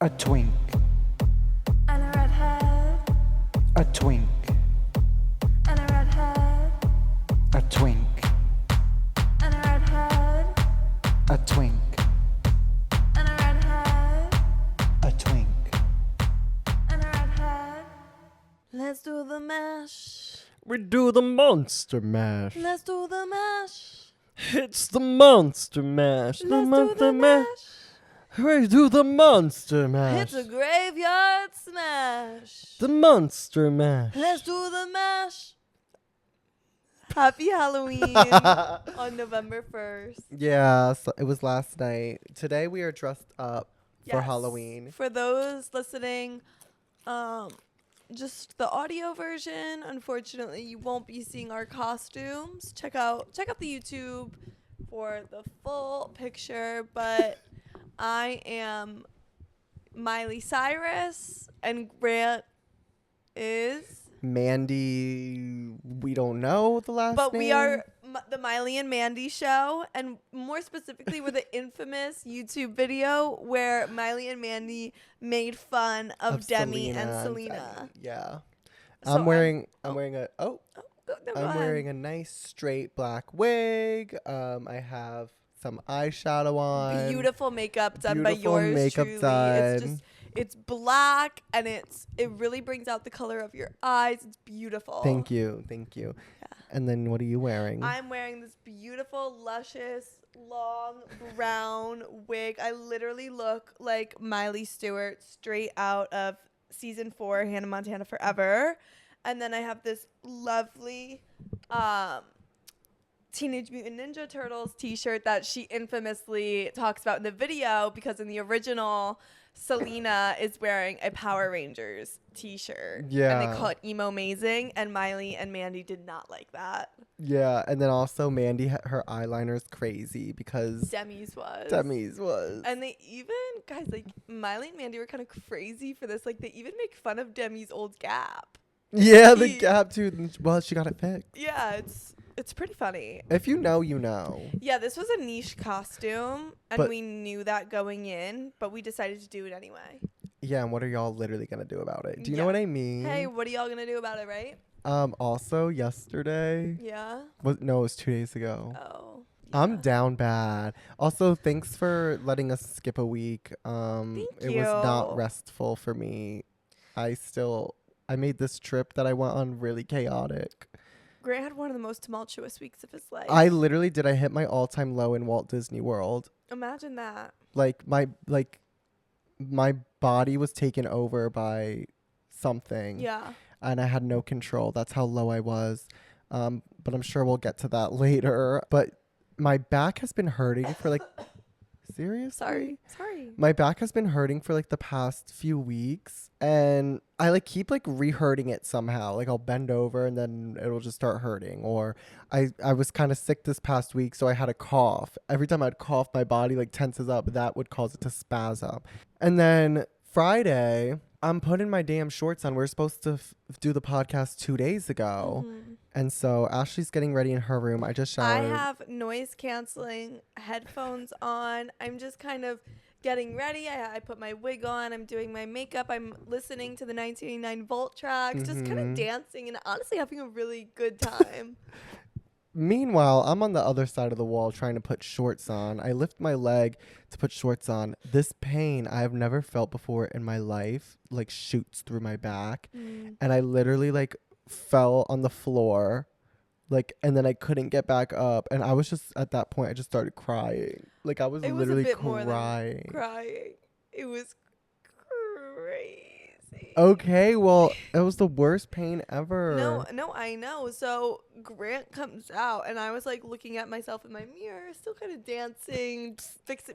A twink. And a redhead. A twink. And a redhead. A twink. And a redhead. A twink. And a redhead. A twink. And a redhead. Let's do the mash. We do the monster mash. Let's do the mash. It's the monster mash. Let's do the mash. We do the monster mash. It's a graveyard smash. The monster mash. Let's do the mash. Happy Halloween on November 1st. Yeah, so it was last night. Today we are dressed up for Yes. Halloween. For those listening, just the audio version. Unfortunately, you won't be seeing our costumes. Check out the YouTube for the full picture. But I am Miley Cyrus, and Grant is. Mandy, we don't know the last But name. we are the Miley and Mandy show, and more specifically, we're the infamous YouTube video where Miley and Mandy made fun of Demi and Selena. Yeah. So I'm wearing no, I'm go ahead. wearing a nice straight black wig. I have some eyeshadow on. Beautiful makeup done by Beautiful yours makeup truly. done. It's black, and it really brings out the color of your eyes. It's beautiful. Thank you. Yeah. And then what are you wearing? I'm wearing this beautiful, luscious, long brown wig. I literally look like Miley Stewart straight out of season 4, Hannah Montana Forever. And then I have this lovely Teenage Mutant Ninja Turtles t-shirt that she infamously talks about in the video, because in the original, Selena is wearing a Power Rangers t-shirt. Yeah. And they call it Emo Amazing, and Miley and Mandy did not like that. Yeah, and then also Mandy, her eyeliner is crazy because Demi's was. And they even, guys, like, Miley and Mandy were kind of crazy for this. Like, they even make fun of Demi's old gap. Yeah, the gap tooth. Well, she got it fixed. Yeah, it's pretty funny. If you know, you know. Yeah, this was a niche costume, and But- we knew that going in, but we decided to do it anyway. Yeah, and what are y'all literally gonna do about it? Do you Yeah. know what I mean? Hey, what are y'all gonna do about it, right? Also yesterday. Yeah. It was 2 days ago. Oh. I'm yeah. down bad. Also, thanks for letting us skip a week. It was not you. restful for me. I made this trip that I went on really chaotic. Grant had one of the most tumultuous weeks of his life. I hit my all-time low in Walt Disney World. Imagine that. Like my body was taken over by something. Yeah. And I had no control. That's how low I was. But I'm sure we'll get to that later. But my back has been hurting for like seriously? Sorry. My back has been hurting for like the past few weeks, and I like keep like re-hurting it somehow. Like I'll bend over and then it'll just start hurting. Or I was kind of sick this past week, so I had a cough. Every time I'd cough, my body like tenses up. That would cause it to spasm. And then Friday, I'm putting my damn shorts on. We're supposed to do the podcast 2 days ago. Mhm. And so Ashley's getting ready in her room. I just showered. I have noise canceling headphones on. I'm just kind of getting ready. I put my wig on. I'm doing my makeup. I'm listening to the 1989 Volt tracks, just kind of dancing and honestly having a really good time. Meanwhile, I'm on the other side of the wall trying to put shorts on. I lift my leg to put shorts on. This pain I have never felt before in my life like shoots through my back. And I literally like fell on the floor, like, and then I couldn't get back up, and I was just at that point I just started crying. Like I was literally crying. It was crazy. Okay, well, it was the worst pain ever. No, I know. So Grant comes out, and I was like looking at myself in my mirror, still kind of dancing,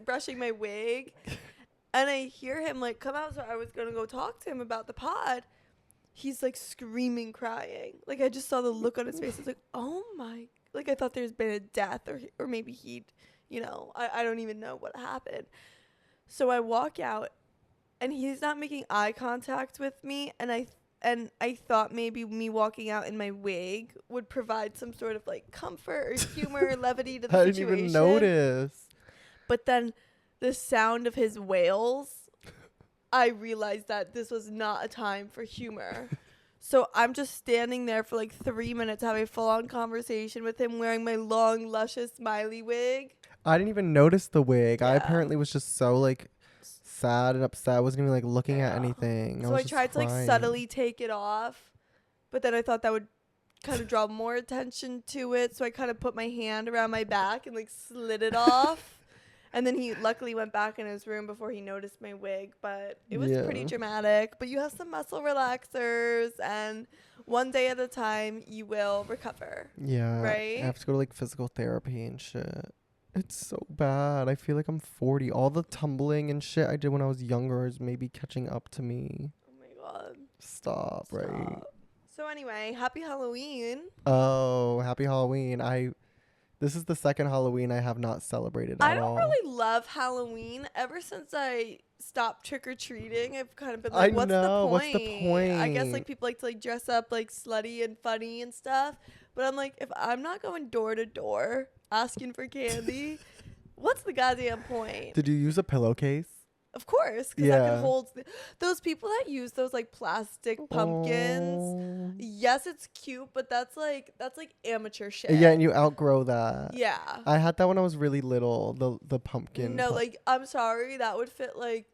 brushing my wig, and I hear him like come out. So I was gonna go talk to him about the pod. He's like screaming, crying. Like I just saw the look on his face. It's like, oh my! Like I thought there's been a death, or maybe he'd, I don't even know what happened. So I walk out, and he's not making eye contact with me, and I thought maybe me walking out in my wig would provide some sort of like comfort or humor or levity to the I situation. didn't even notice. But then the sound of his wails I realized that this was not a time for humor. So I'm just standing there for like 3 minutes having a full-on conversation with him wearing my long, luscious Miley wig. I didn't even notice the wig. I Yeah. apparently was just so like sad and upset. I wasn't even like looking at Yeah. anything. So was I just tried to like crying. subtly take it off, but then I thought that would kind of draw more attention to it. So I kind of put my hand around my back and like slid it off. And then he luckily went back in his room before he noticed my wig, but it was pretty Yeah. dramatic. But you have some muscle relaxers, and one day at a time, you will recover. Yeah. Right? I have to go to like physical therapy and shit. It's so bad. I feel like I'm 40. All the tumbling and shit I did when I was younger is maybe catching up to me. Oh my god. Stop, right? Stop. So anyway, happy Halloween. Oh, happy Halloween. This is the second Halloween I have not celebrated I at don't all. really love Halloween. Ever since I stopped trick-or-treating, I've kind of been I like, what's the know, point? what's the point? I guess like people like to like dress up like slutty and funny and stuff. But I'm like, if I'm not going door to door asking for candy, what's the goddamn point? Did you use a pillowcase? Of course, because that Yeah. can hold those people that use those like plastic pumpkins. Oh. Yes, it's cute, but that's like amateur shit. Yeah, and you outgrow that. Yeah. I had that when I was really little. The pumpkin. No, like I'm sorry, that would fit like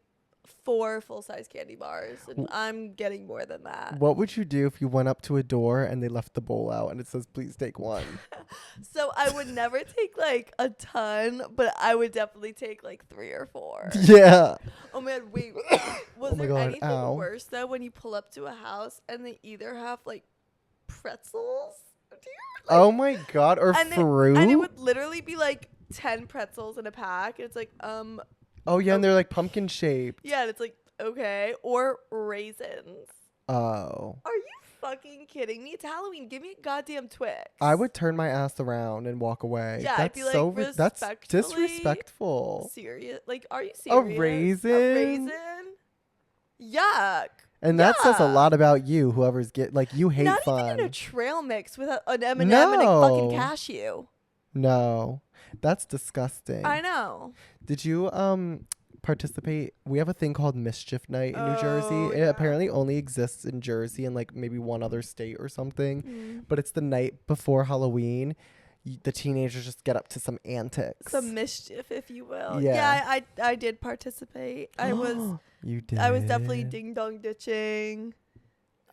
4 full-size candy bars, and I'm getting more than that. What would you do if you went up to a door and they left the bowl out and it says please take one? So I would never take like a ton, but I would definitely take like 3 or 4. Yeah. Oh man, wait. Was Oh my there God, anything ow. worse though when you pull up to a house and they either have like pretzels? Do you Oh my god, or and fruit? and it would literally be like 10 pretzels in a pack. And it's like, Oh yeah, and they're like pumpkin shaped. yeah, and it's like, okay. Or raisins. Oh. Are you fucking kidding me? It's Halloween. Give me a goddamn Twix. I would turn my ass around and walk away. Yeah, I'd be like, that's respectfully disrespectful. Serious? Like, are you A serious? raisin? A raisin? Yuck. And that says a Yeah. lot about you, whoever's you hate Not fun. even in a trail mix with an M&M and a fucking No. cashew. No. That's disgusting. I know. Did you participate? We have a thing called Mischief Night in New Jersey. Oh, It yeah. apparently only exists in Jersey and like maybe one other state or something. Mm. But it's the night before Halloween. The teenagers just get up to some antics. Some mischief, if you will. Yeah. Yeah, I did participate. You did. I was definitely ding dong ditching.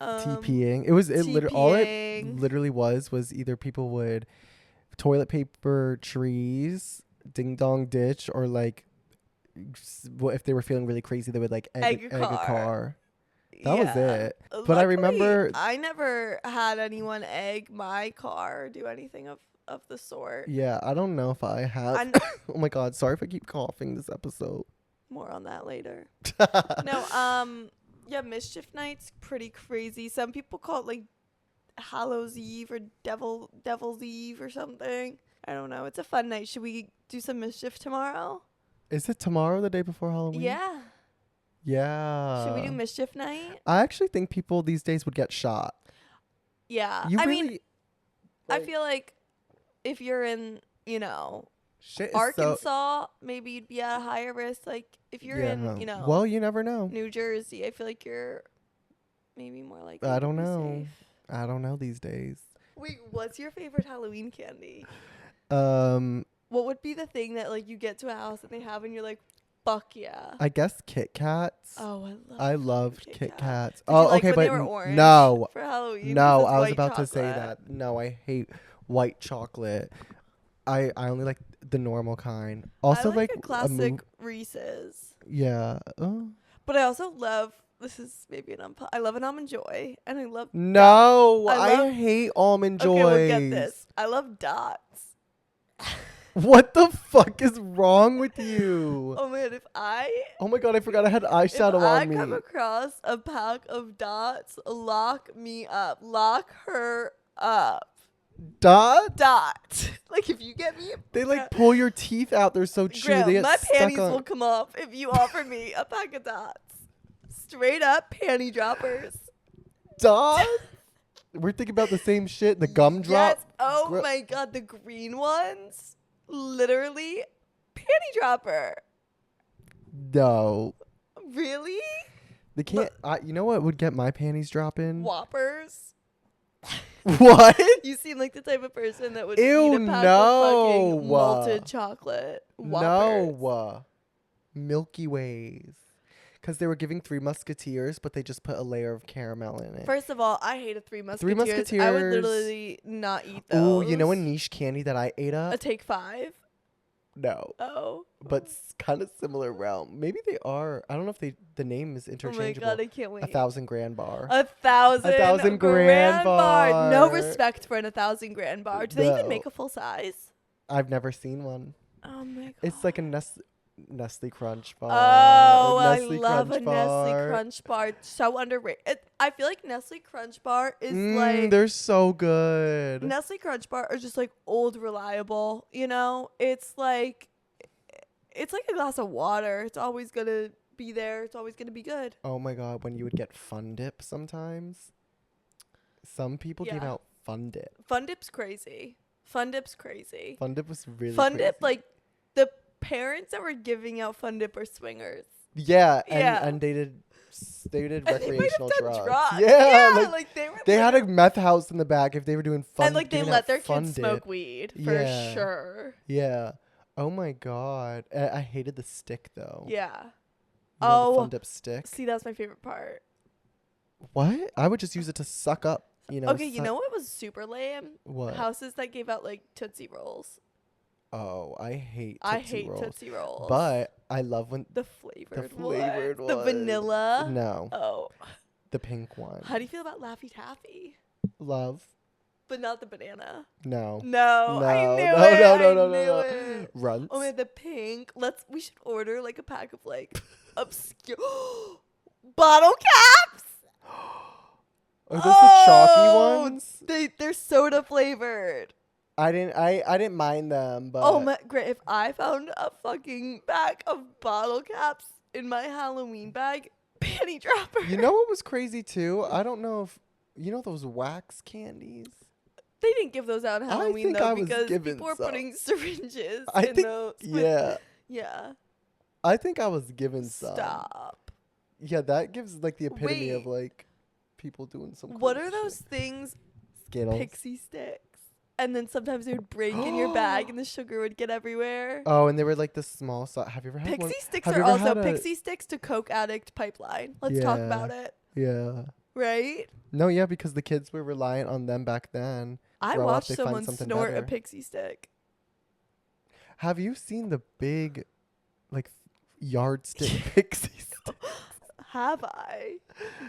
TPing. It literally all it TPing. literally was either people would toilet paper trees, ding dong ditch, or like if they were feeling really crazy, they would like egg a car. That was it. But I remember- I never had anyone egg my car or do anything of the sort. Yeah, I don't know if I have. I kn- Oh my god, sorry if I keep coughing this episode. More on that later. No, yeah, Mischief Night's pretty crazy. Some people call it like Hallows Eve or Devil's Eve or something. I don't know. It's a fun night. Should we do some mischief tomorrow? Is it tomorrow, the day before Halloween? Yeah. Yeah. Should we do Mischief Night? I actually think people these days would get shot. Yeah. You I really, mean, I feel like if you're in, shit is Arkansas, maybe you'd be at a higher risk. Like if you're in, Well, you never know. New Jersey, I feel like you're maybe more likely. I to don't be know. safe. I don't know these days. Wait, what's your favorite Halloween candy? What would be the thing that like you get to a house and they have and you're like, fuck yeah. I guess Kit Kats. Oh, I loved Kit Kats. Did you Oh, like okay, when they but were orange no, for Halloween? no, versus I was white about to say chocolate? that. No, I hate white chocolate. I only like the normal kind. Also, I like a mo- classic Reese's. Yeah. But I also love, this is maybe I love an Almond Joy. And I love No, I I love- hate almond joys. Okay, well, get this. I love dots. What the fuck is wrong with you? Oh man, if Oh my god, I forgot I had eyeshadow I on me. come across a pack of dots, lock me up. Lock her up. Dot? Dot. Like if you get me They like pull your teeth out. They're so chewy. Graham, They get my stuck panties on. will come off if you offer me a pack of dots. Straight up panty droppers. Dot? We're thinking about the same shit. The gumdrop. Yes. Oh Gr- my god, the green ones. Literally panty dropper. No. Really? They can't. You know what would get my panties dropping? Whoppers. What? You seem like the type of person that would Ew, eat a pack no. of fucking malted chocolate. Whoppers. No. Milky Ways. Because they were giving Three Musketeers, but they just put a layer of caramel in it. First of all, I hate a Three Musketeers. Three Musketeers. I would literally not eat those. Ooh, you know a niche candy that I ate up? A Take 5? No. Oh. But it's kind of similar realm. Maybe they are. I don't know if the name is Oh interchangeable. my god, I can't wait. 1,000 grand bar. 1,000 grand bar. No respect for an 1,000 grand bar. Do they even No. make a full size? I've never seen one. Oh my god. It's like a Nestle Crunch bar. Oh, or I Nestle love Crunch a bar. Nestle Crunch bar. So underrated. I feel like Nestle Crunch bar is like they're so good. Nestle Crunch bar are just like old reliable. You know, it's like a glass of water. It's always gonna be there. It's always gonna be good. Oh my god, when you would get Fun Dip sometimes. Some people gave Yeah. out Fun Dip. Fun Dip's crazy. Fun Dip's crazy. Fun Dip was really Fun crazy. Dip, like the parents that were giving out Fun Dip are swingers. Yeah, Yeah. and they did And they might have recreational done drugs. Yeah, like they were. they had a literally- meth house in the back if they were doing fun. and like they giving let out their Fun kids Dip. smoke weed for Yeah. sure. Yeah. Oh my god. I hated the stick though. Yeah. You know, Oh, the Fun Dip stick. see, that's my favorite part. What? I would just use it to suck up. You know. Okay, you know what was super lame? What? Houses that gave out like Tootsie Rolls. Oh, I hate. I Tootsie hate Rolls. Tootsie Rolls. But I love when the flavored, flavored one. The ones. vanilla. no, Oh. the pink one. How do you feel about Laffy Taffy? Love. But not the banana. No. No, I No, knew no, it. no, I no, no, knew no. it. Runts. Oh man, the pink. We should order like a pack of like obscure bottle caps. Are those the chalky ones? They're soda flavored. I didn't mind them, but Oh my great! If I found a fucking pack of bottle caps in my Halloween bag, panty dropper. you know what was crazy too? I don't know if you know those wax candies. They didn't give those out on Halloween think though I was because given people were some. putting syringes I in think those. yeah. Yeah. I think I was given some. Stop. Yeah, that gives like the epitome of Wait. like people doing some. What crazy are those shit. things? Skittles? Pixie sticks. And then sometimes they would break in your bag and the sugar would get everywhere. Oh, and they were like the small size. Have you ever had one? Pixie sticks have you are ever also had a- Pixie sticks to Coke addict pipeline. Let's talk Yeah. about it. Yeah. Right? No, yeah, because the kids were reliant on them back then. I Grow up, watched they find someone something snort a better. Pixie stick. Have you seen the big, like, yardstick pixie stick? Have I?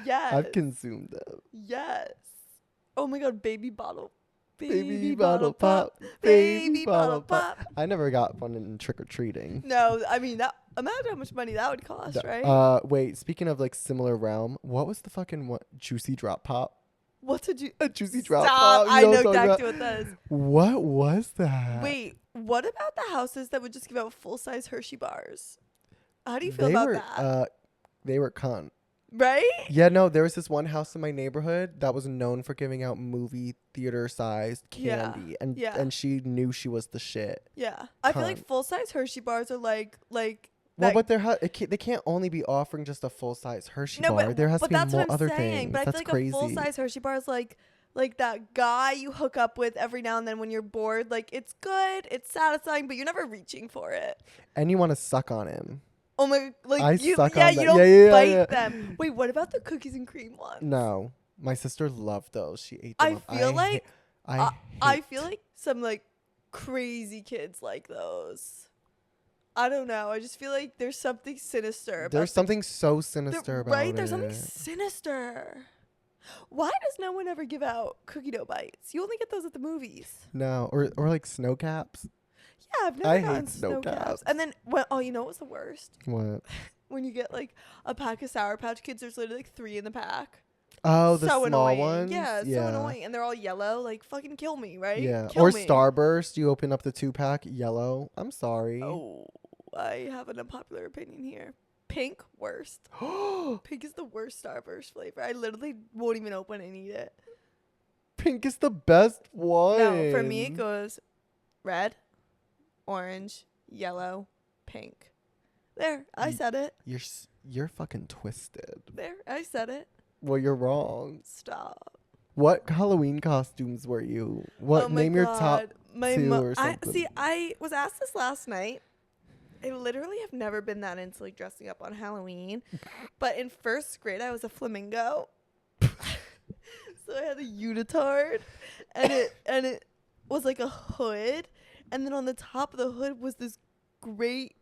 Yes. I've consumed them. Yes. Oh my god, baby bottle. Baby bottle pop. Baby bottle pop. I never got one in trick or treating. No, I mean that. Imagine how much money that would cost, right? Wait. Speaking of like similar realm, what was the fucking juicy drop pop? What did you? A juicy drop Stop! pop. You I know know what I'm talking exactly about? what that is. What was that? Wait, what about the houses that would just give out full size Hershey bars? How do you feel They about were, that? They were cunt. Right? Yeah, no, there was this one house in my neighborhood that was known for giving out movie theater sized Yeah, candy, and yeah. and she knew she was the shit. Yeah. I feel like Cunt. full size Hershey bars are like Well, that- but they can't only be offering just a full size Hershey no, bar. but, There has but to be that's more what I'm other saying. things. But I That's feel like crazy. a full size Hershey bar is like that guy you hook up with every now and then when you're bored. Like it's good, it's satisfying, but you're never reaching for it. And you want to suck on him. Oh my, like I you, suck yeah, on you that. don't Yeah, bite yeah. them. Wait, what about the cookies and cream ones? No, my sister loved those. She ate them. I up. feel like I hate- feel like some like crazy kids like those. I don't know. I just feel like there's something sinister. About there's something so sinister there, about right? it. There's something sinister. Why does no one ever give out cookie dough bites? You only get those at the movies. No, or like snow caps. Yeah, I've never I gotten hate snow caps. And then, you know what's the worst? What? When you get like a pack of Sour Patch Kids, there's literally like 3 in the pack. Oh, the so small annoying. ones. Yeah, it's so annoying, and they're all yellow. Like fucking kill me, right? Yeah. Kill Or me. Starburst. You open up the 2-pack, yellow. I'm sorry. Oh, I have an unpopular opinion here. Pink, worst. Pink is the worst Starburst flavor. I literally won't even open and eat it. Pink is the best one. No, for me it goes red, orange, yellow, pink. There, I said it. You're fucking twisted. There, I said it. Well, you're wrong. Stop. What Halloween costumes were you? What Oh my name your top God. My two or something? I was asked this last night. I literally have never been that into like dressing up on Halloween, but in first grade I was a flamingo. So I had a unitard, and it was like a hood, and then on the top of the hood was this great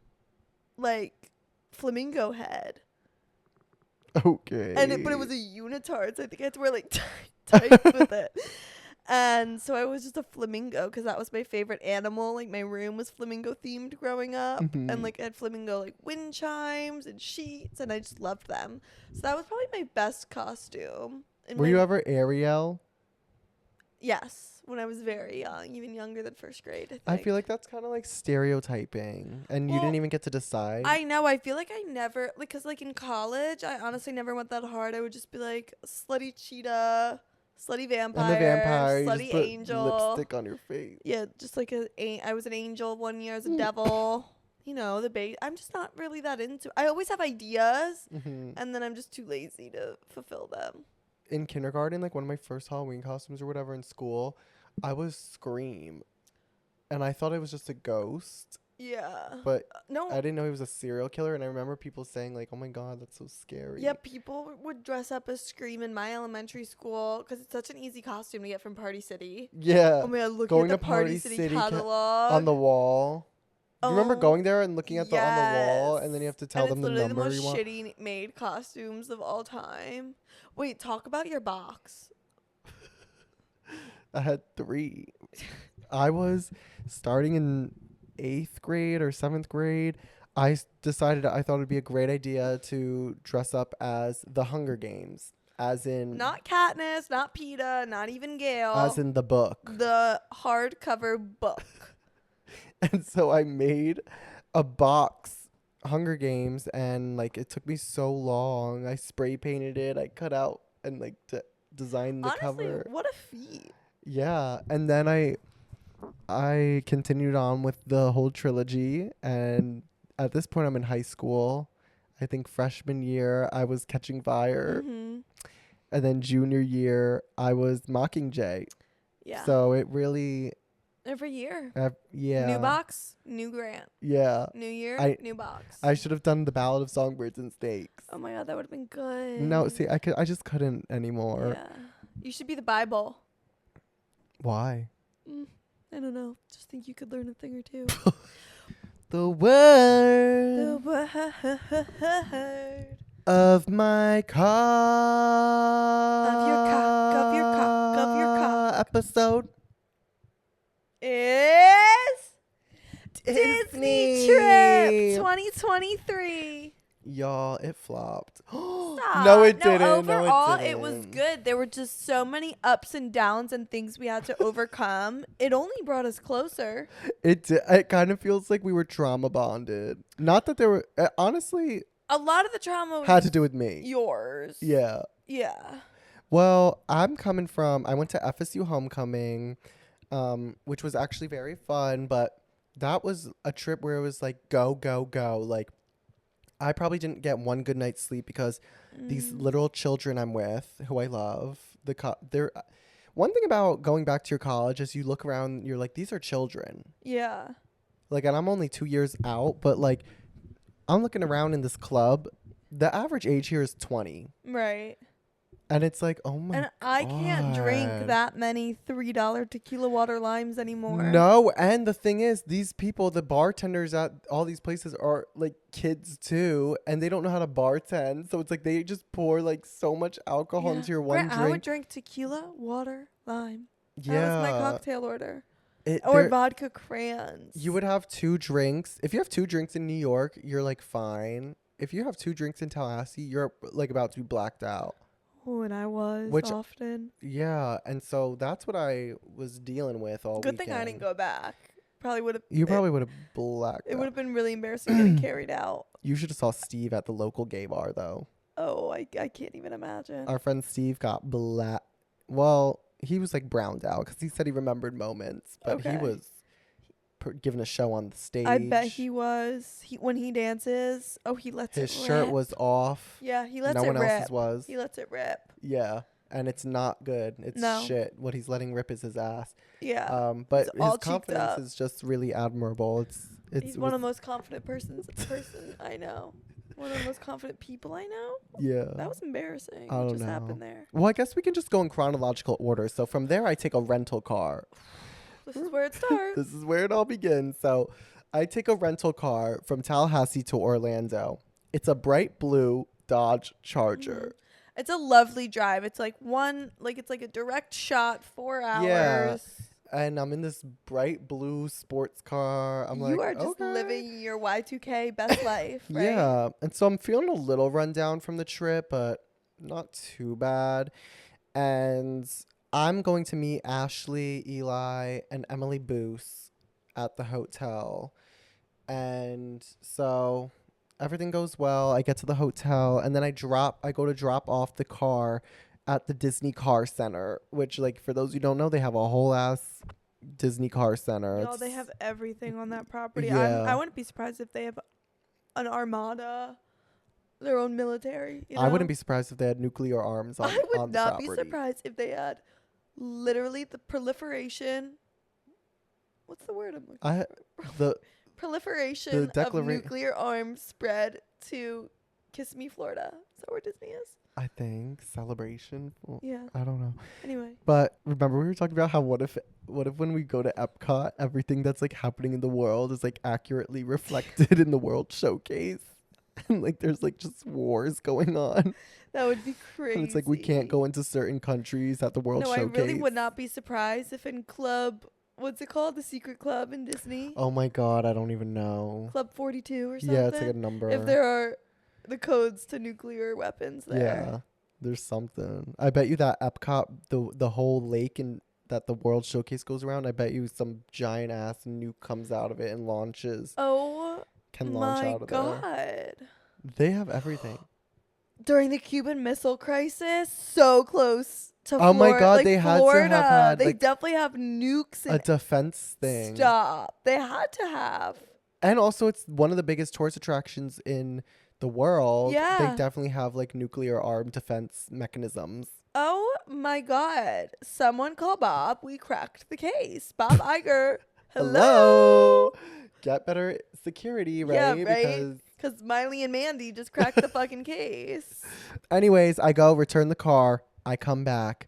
like flamingo head. Okay. But it was a unitard, so I think I had to wear like tights with it. And so I was just a flamingo because that was my favorite animal. Like my room was flamingo themed growing up, Mhm. and like I had flamingo like wind chimes and sheets, and I just loved them. So that was probably my best costume. Were you ever Ariel? Yes, when I was very young, even younger than first grade. I feel like that's kind of like stereotyping, and you Well, didn't even get to decide. I know. I feel like I never, because like in college, I honestly never went that hard. I would just be like slutty cheetah, slutty vampire, I'm a vampire. You just slutty put angel. lipstick on your face. Yeah, just like I was an angel one year as a devil. You know, I'm just not really that into. I always have ideas, Mhm. and then I'm just too lazy to fulfill them. In kindergarten, like one of my first Halloween costumes or whatever in school, I was Scream, and I thought I was just a ghost, Yeah. but No. I didn't know he was a serial killer. And I remember people saying like, "Oh my God, that's so scary." Yeah, people would dress up as Scream in my elementary school because it's such an easy costume to get from Party City. Yeah. Oh my God, looking Going at the to Party Party City, City catalog. on the wall. Do you remember Oh, going there and looking at on the wall, and then you yes. have to tell And them it's the literally number the you most want? shitty made costumes of all time. Wait, talk about your box. I had 3. I was starting in 8th grade or 7th grade. Decided I thought it'd be a great idea to dress up as the Hunger Games, as in Not Katniss, not PETA, not even Gale. as in the book. The hardcover book. And so I made a box, Hunger Games, and like it took me so long. I spray painted it. I cut out and like designed the Honestly, cover. what a feat. Yeah, and then I continued on with the whole trilogy, and at this point I'm in high school. I think freshman year I was Catching Fire, Mm-hmm. and then junior year I was Mockingjay. Yeah. So it really Every year. yeah. New box, new grant. Yeah. New year, I- new box. I should have done the Ballad of Songbirds and Snakes. Oh my God, that would have been good. No, see, I just couldn't anymore. Yeah. You should be the Bible. Why? I don't know. Just think you could learn a thing or two. The word The word of my car. Of your cock, of your cock, of your cock. Episode is Disney Trip Disney. 2023. Y'all, it flopped. Stop. No, it didn't. Overall, no, it it was didn't. good. There were just so many ups and downs and things we had to overcome. It only brought us closer. It kind of feels like we were trauma bonded. Not that there were honestly A lot of the trauma was had to do with me. yours. Yeah. Yeah. Well, I went to FSU homecoming, which was actually very fun, but that was a trip where it was like go, go, go. Like I probably didn't get one good night's sleep because these little children I'm with, who I love, they're one thing about going back to your college is you look around, you're like, these are children. Yeah. Like, and I'm only 2 years out, but like, I'm looking around in this club. The average age here is 20. Right. And it's like, oh my And I can't drink God. that many $3 tequila water limes anymore. No, and the thing is, these people, the bartenders at all these places are like kids too, and they don't know how to bartend. So it's like they just pour like so much alcohol into your one Grant, drink. I would drink tequila, water, lime. Yeah. That was my cocktail order. It- Or there- vodka crayons. You would have 2 drinks. If you have 2 drinks in New York, you're like fine. If you have 2 drinks in Tallahassee, you're like about to be blacked out. Oh, and I was Which- often. Yeah, and so that's what I was dealing with all Good thing I didn't go back. Probably would have. You probably would have blacked It out. would have been really embarrassing getting carried out. You should have saw Steve at the local gay bar, though. Oh, I can't even imagine. Our friend Steve got black. Well, he was like browned out because he said he remembered moments, but he Okay. was giving a show on the stage. I bet he was. When he dances, he lets His it rip. shirt was off. Yeah, he lets no it one rip. else's was. He lets it rip. Yeah, and it's not good. It's No. shit. What he's letting rip is his ass. Yeah. But He's all his cheeked confidence up. is just really admirable. He's one of the most confident person I know. One of the most confident people I know. Yeah. That was embarrassing. I What don't just know. happened there? Well, I guess we can just go in chronological order. So from there, I take a rental car. This is where it starts. This is where it all begins. So I take a rental car from Tallahassee to Orlando. It's a bright blue Dodge Charger. It's a lovely drive. It's like it's like a direct shot, 4 hours. Yeah. And I'm in this bright blue sports car. I'm like, you are just okay. living your Y2K best life, right? Yeah. And so I'm feeling a little run down from the trip, but not too bad. And I'm going to meet Ashley, Eli, and Emily Boose at the hotel. And so everything goes well. I get to the hotel, and then I go to drop off the car at the Disney Car Center, which, like, for those who don't know, they have a whole ass Disney Car Center. No, they have everything on that property. Yeah. I wouldn't be surprised if they have an armada, their own military. You know? I wouldn't be surprised if they had nuclear arms on, I would on the not be property. surprised if they had literally the proliferation. What's the word I'm looking The proliferation The of nuclear arms spread to Kiss Me, Florida. Is that where Disney is? I think celebration. Well, Yeah. I don't know. Anyway. But remember we were talking about how what if when we go to Epcot, everything that's like happening in the world is like accurately reflected in the World Showcase, and like there's like just wars going on. That would be crazy. And it's like we can't go into certain countries at the World No, Showcase. I really would not be surprised if in what's it called? The secret club in Disney? Oh my god, I don't even know. Club 42 or something? Yeah, it's like a number. If there are the codes to nuclear weapons there. Yeah, there's something. I bet you that Epcot, the whole lake and that the World Showcase goes around, I bet you some giant ass nuke comes out of it and launches. Oh Can launch my out of god. there. They have everything. During the Cuban Missile Crisis, so close to Oh my Florida. God, like they had to Florida. have had, They like, definitely have nukes A and defense thing. stop. They had to have. And also it's one of the biggest tourist attractions in the world. Yeah. They definitely have like nuclear armed defense mechanisms. Oh my god. Someone call Bob. We cracked the case. Bob Iger. Hello. Get better security, right? Yeah, right? Because Because Miley and Mandy just cracked the fucking case. anyways, I go return the car. I come back.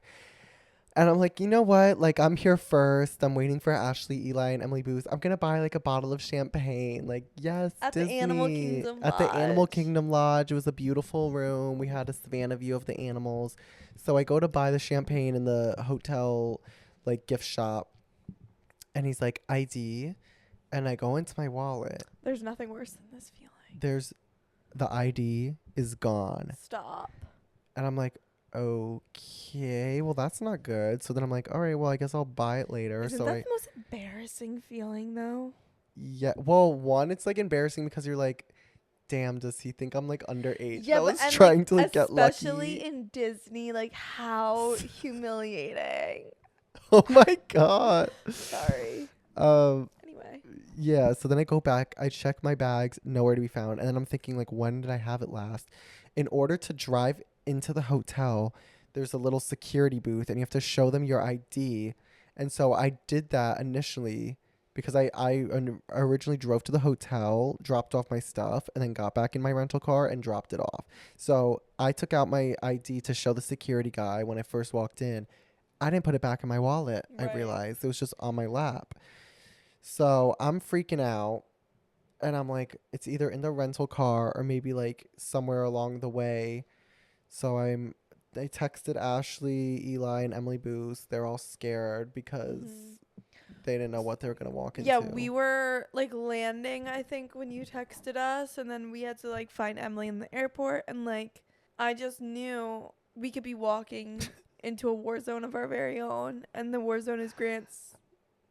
And I'm like, you know what? Like, I'm here first. I'm waiting for Ashley, Eli, and Emily Booth. I'm going to buy, like, a bottle of champagne. Like, yes, At Disney. the Animal Kingdom At the Animal Lodge. Kingdom Lodge. It was a beautiful room. We had a savanna view of the animals. So I go to buy the champagne in the hotel, like, gift shop. And he's like, ID. And I go into my wallet. There's nothing worse than this feeling. The ID is gone. Stop. And I'm like, okay, well, that's not good. So then I'm like, all right, well, I guess I'll buy it later. Isn't So that the most embarrassing feeling, though? yeah, well, one, it's like embarrassing because you're like, damn, does he think I'm like underage? I was and, trying to like get lucky. especially in Disney, like how humiliating. Oh my god. Sorry. Anyway. Yeah. So then I go back. I check my bags, nowhere to be found, and then I'm thinking like, when did I have it last? In order to drive into the hotel, there's a little security booth, and you have to show them your ID. And so I did that initially because I originally drove to the hotel, dropped off my stuff, and then got back in my rental car and dropped it off. So I took out my ID to show the security guy when I first walked in. I didn't put it back in my wallet. Right. I realized it was just on my lap. So I'm freaking out. And I'm like, it's either in the rental car or maybe like somewhere along the way. So I texted Ashley, Eli, and Emily Booth. They're all scared because they didn't know what they were going to walk into. Yeah, we were like landing, I think, when you texted us. And then we had to like find Emily in the airport. And like, I just knew we could be walking into a war zone of our very own. And the war zone is Grant's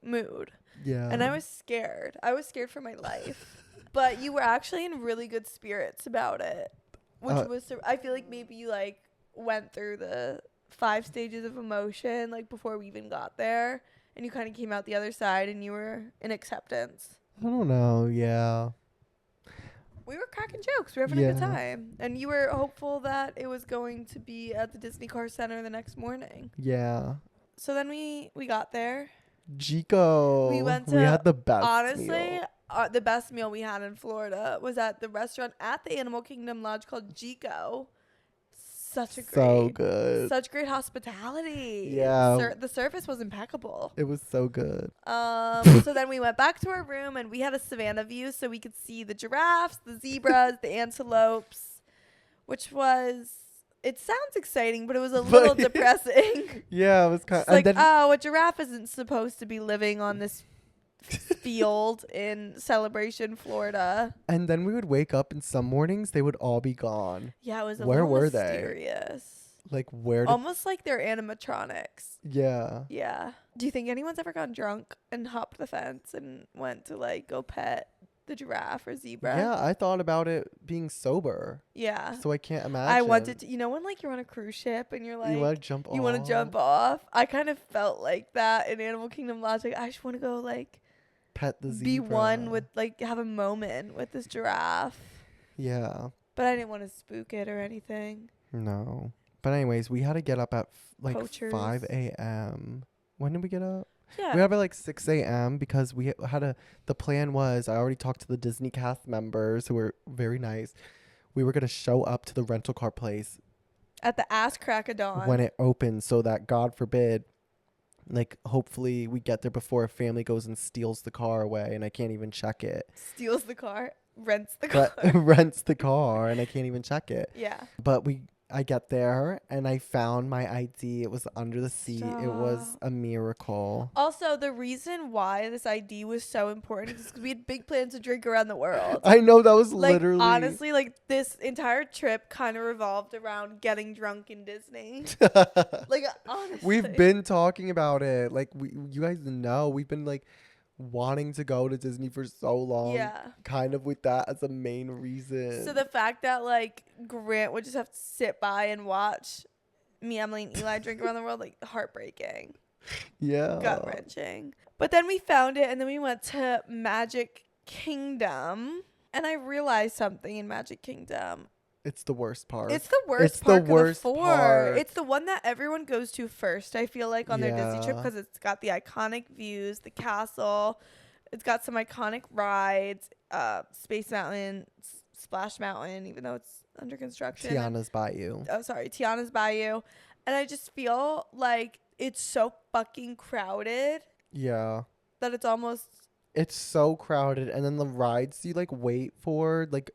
mood. Yeah. And I was scared. I was scared for my life. But you were actually in really good spirits about it, which was I feel like maybe you like went through the 5 stages of emotion like before we even got there, and you kind of came out the other side and you were in acceptance. I don't know. Yeah. We were cracking jokes. We were having a good Yeah. time. And you were hopeful that it was going to be at the Disney Car Center the next morning. Yeah. So then we got there. Chico. We went We to- had the best Honestly, meal. the best meal we had in Florida was at the restaurant at the Animal Kingdom Lodge called Gico. Such a So great, good. such great hospitality. Yeah. The service was impeccable. It was so good. So then we went back to our room and we had a savannah view so we could see the giraffes, the zebras, the antelopes, which was, it sounds exciting, but it was a little depressing. Yeah, it was kind It's of. like, And then, oh, a giraffe isn't supposed to be living on this field in Celebration, Florida. and then we would wake up, and some mornings they would all be gone. Yeah, it was a Where little were they? mysterious. Like, where did. Almost like they're animatronics. Yeah. Yeah. Do you think anyone's ever gotten drunk and hopped the fence and went to like go pet the giraffe or zebra? Yeah, I thought about it being sober. Yeah. So I can't imagine. I wanted to, when like you're on a cruise ship and you're like, You want to jump off? you want to jump off. I kind of felt like that in Animal Kingdom Lodge. Like, I just want to go like Pet the zebra. be one with like have a moment with this giraffe. Yeah. But I didn't want to spook it or anything. No. But anyways, we had to get up at like Poachers. 5 a.m. When did we get up? Yeah. We got up at like 6 a.m. because we had the plan was, I already talked to the Disney cast members who were very nice. We were going to show up to the rental car place At the ass crack of dawn. when it opens so that, God forbid, like hopefully we get there before a family goes and steals the car away and I can't even check it. Steals the car, rents the car. But rents the car and I can't even check it. Yeah. But I get there and I found my ID. It was under the seat. It was Stop. a miracle. Also, the reason why this ID was so important is because we had big plans to drink around the world. I know that was Like, literally honestly, like, this entire trip kind of revolved around getting drunk in Disney. Like, honestly. We've been talking about it. Like you guys know we've been like wanting to go to Disney for so long. Yeah. Kind of with that as a main reason. So the fact that, like, Grant would just have to sit by and watch me, Emily, and Eli drink around the world, like, heartbreaking. yeah. Gut-wrenching. But then we found it, and then we went to Magic Kingdom. And I realized something in Magic Kingdom. It's the worst part. It's the worst It's the park worst of the four. part. It's the one that everyone goes to first, I feel like, on their Disney trip Yeah. because it's got the iconic views, the castle. It's got some iconic rides, Space Mountain, Splash Mountain, even though it's under construction. Tiana's Bayou. Tiana's Bayou. And I just feel like it's so fucking crowded Yeah. that it's almost... It's so crowded, and then the rides you like wait for, like,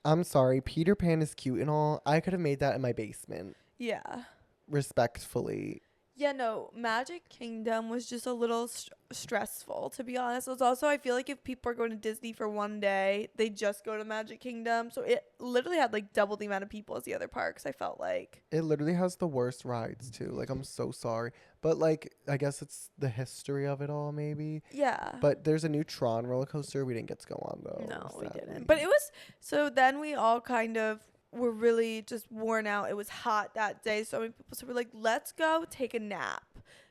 I'm sorry, Peter Pan is cute and all. I could have made that in my basement, Yeah. respectfully. Yeah, no, Magic Kingdom was just a little stressful, to be honest. It was also, I feel like if people are going to Disney for one day, they just go to Magic Kingdom. So it literally had like double the amount of people as the other parks, I felt like. It literally has the worst rides too. Like, I'm so sorry, but like, I guess it's the history of it all, maybe. Yeah. But there's a new Tron roller coaster. We didn't get to go on though. No, we sadly. didn't. But it was, so then we all kind of were really just worn out. It was hot that day. So many people, so we're like, let's go take a nap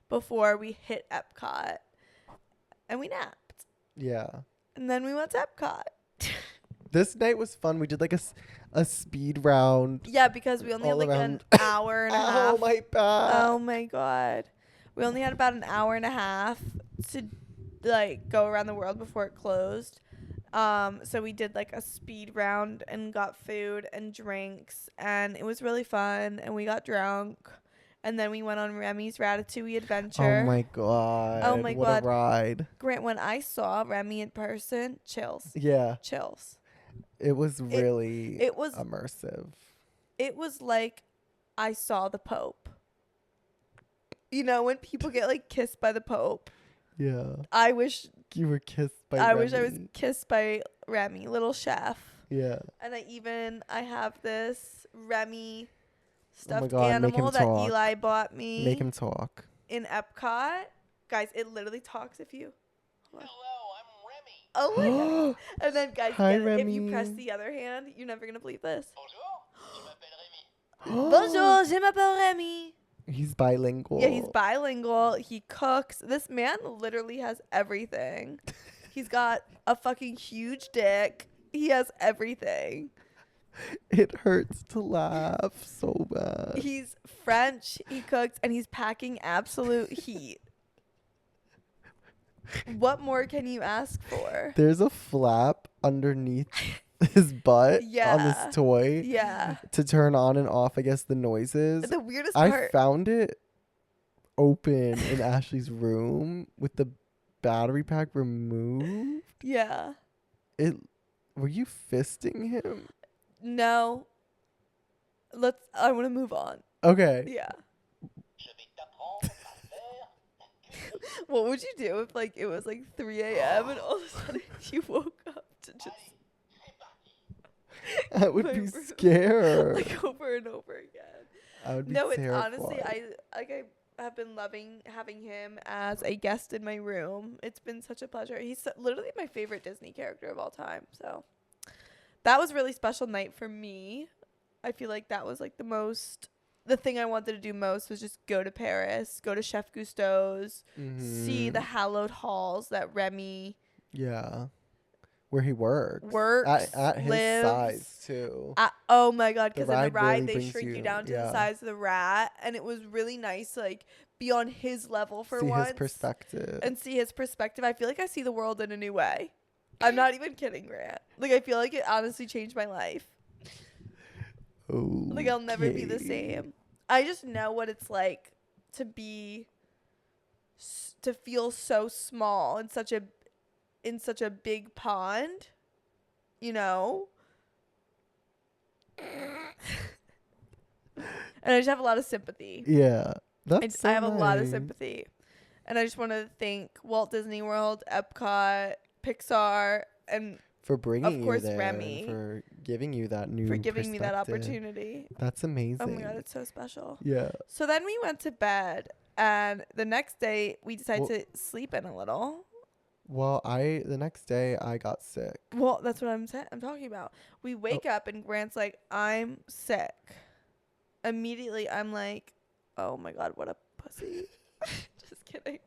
before we hit Epcot. And we napped. Yeah. And then we went to Epcot. This night was fun. We did like a speed round. Yeah, because we only had All like around. an hour and a half. Oh my back. Oh my god. We only had about an hour and a half to like go around the world before it closed. So we did like a speed round and got food and drinks, and it was really fun, and we got drunk, and then we went on Remy's Ratatouille adventure. Oh my god. Oh my what God. a ride. Grant, when I saw Remy in person, chills. Yeah. Chills. It was really It was immersive. it was like I saw the Pope. You know, when people get like kissed by the Pope. Yeah. I wish You were kissed by I wish I was Remy. kissed by Remy, little chef. Yeah. And I have this Remy stuffed God, make animal him that talk. Eli bought me Make him talk. in Epcot. Guys, it literally talks if you. Hello, I'm Remy. Oh my god. And then guys, Hi, if you press Remy. the other hand, you're never gonna believe this. Bonjour, je m'appelle Remy. Bonjour, je m'appelle Remy. He's bilingual. Yeah, he's bilingual. He cooks. This man literally has everything. He's got a fucking huge dick. He has everything. It hurts to laugh so bad. He's French. He cooks, and he's packing absolute heat. What more can you ask for? There's a flap underneath his butt on Yeah. this toy Yeah. to turn on and off, I guess, the noises. The weirdest I part. found it open in Ashley's room with the battery pack removed. Yeah. Were you fisting him? No. I want to move on. Okay. Yeah. Je vais t'apprendre à faire. What would you do if it was 3 a.m. and all of a sudden you woke up to just I would my be room, scared. over and over again? I would be No, it's terrified. honestly I have been loving having him as a guest in my room. It's been such a pleasure. He's literally my favorite Disney character of all time. So that was a really special night for me. I feel like that was the thing I wanted to do most was just go to Paris, go to Chef Gusteau's, see the hallowed halls that Remy Yeah. Where he works. At his lives. size, too. Oh my God, The because in the ride ride really they brings shrink you you- down to the yeah. size of the rat, and it was really nice to be on his level for See once. his perspective. And see his perspective. I feel like I see the world in a new way. I'm not even kidding, Grant. I feel like it honestly changed my life. I'll never be the Okay. same. I just know what it's like to feel so small in such a big pond, you know? And I just have a lot of sympathy. Yeah. That's so I have a lot of nice. sympathy. And I just want to thank Walt Disney World, Epcot, Pixar, and For bringing course, you there. Remy. And for giving you that new for giving me that perspective. opportunity. That's amazing. Oh my God, it's so special. Yeah. So then we went to bed, and the next day we decided Well- to sleep in a little. Well, the next day I got sick. Well, that's what I'm talking about. We wake up and Grant's like, "I'm sick." Immediately, I'm like, "Oh my God, what a pussy!" Just kidding.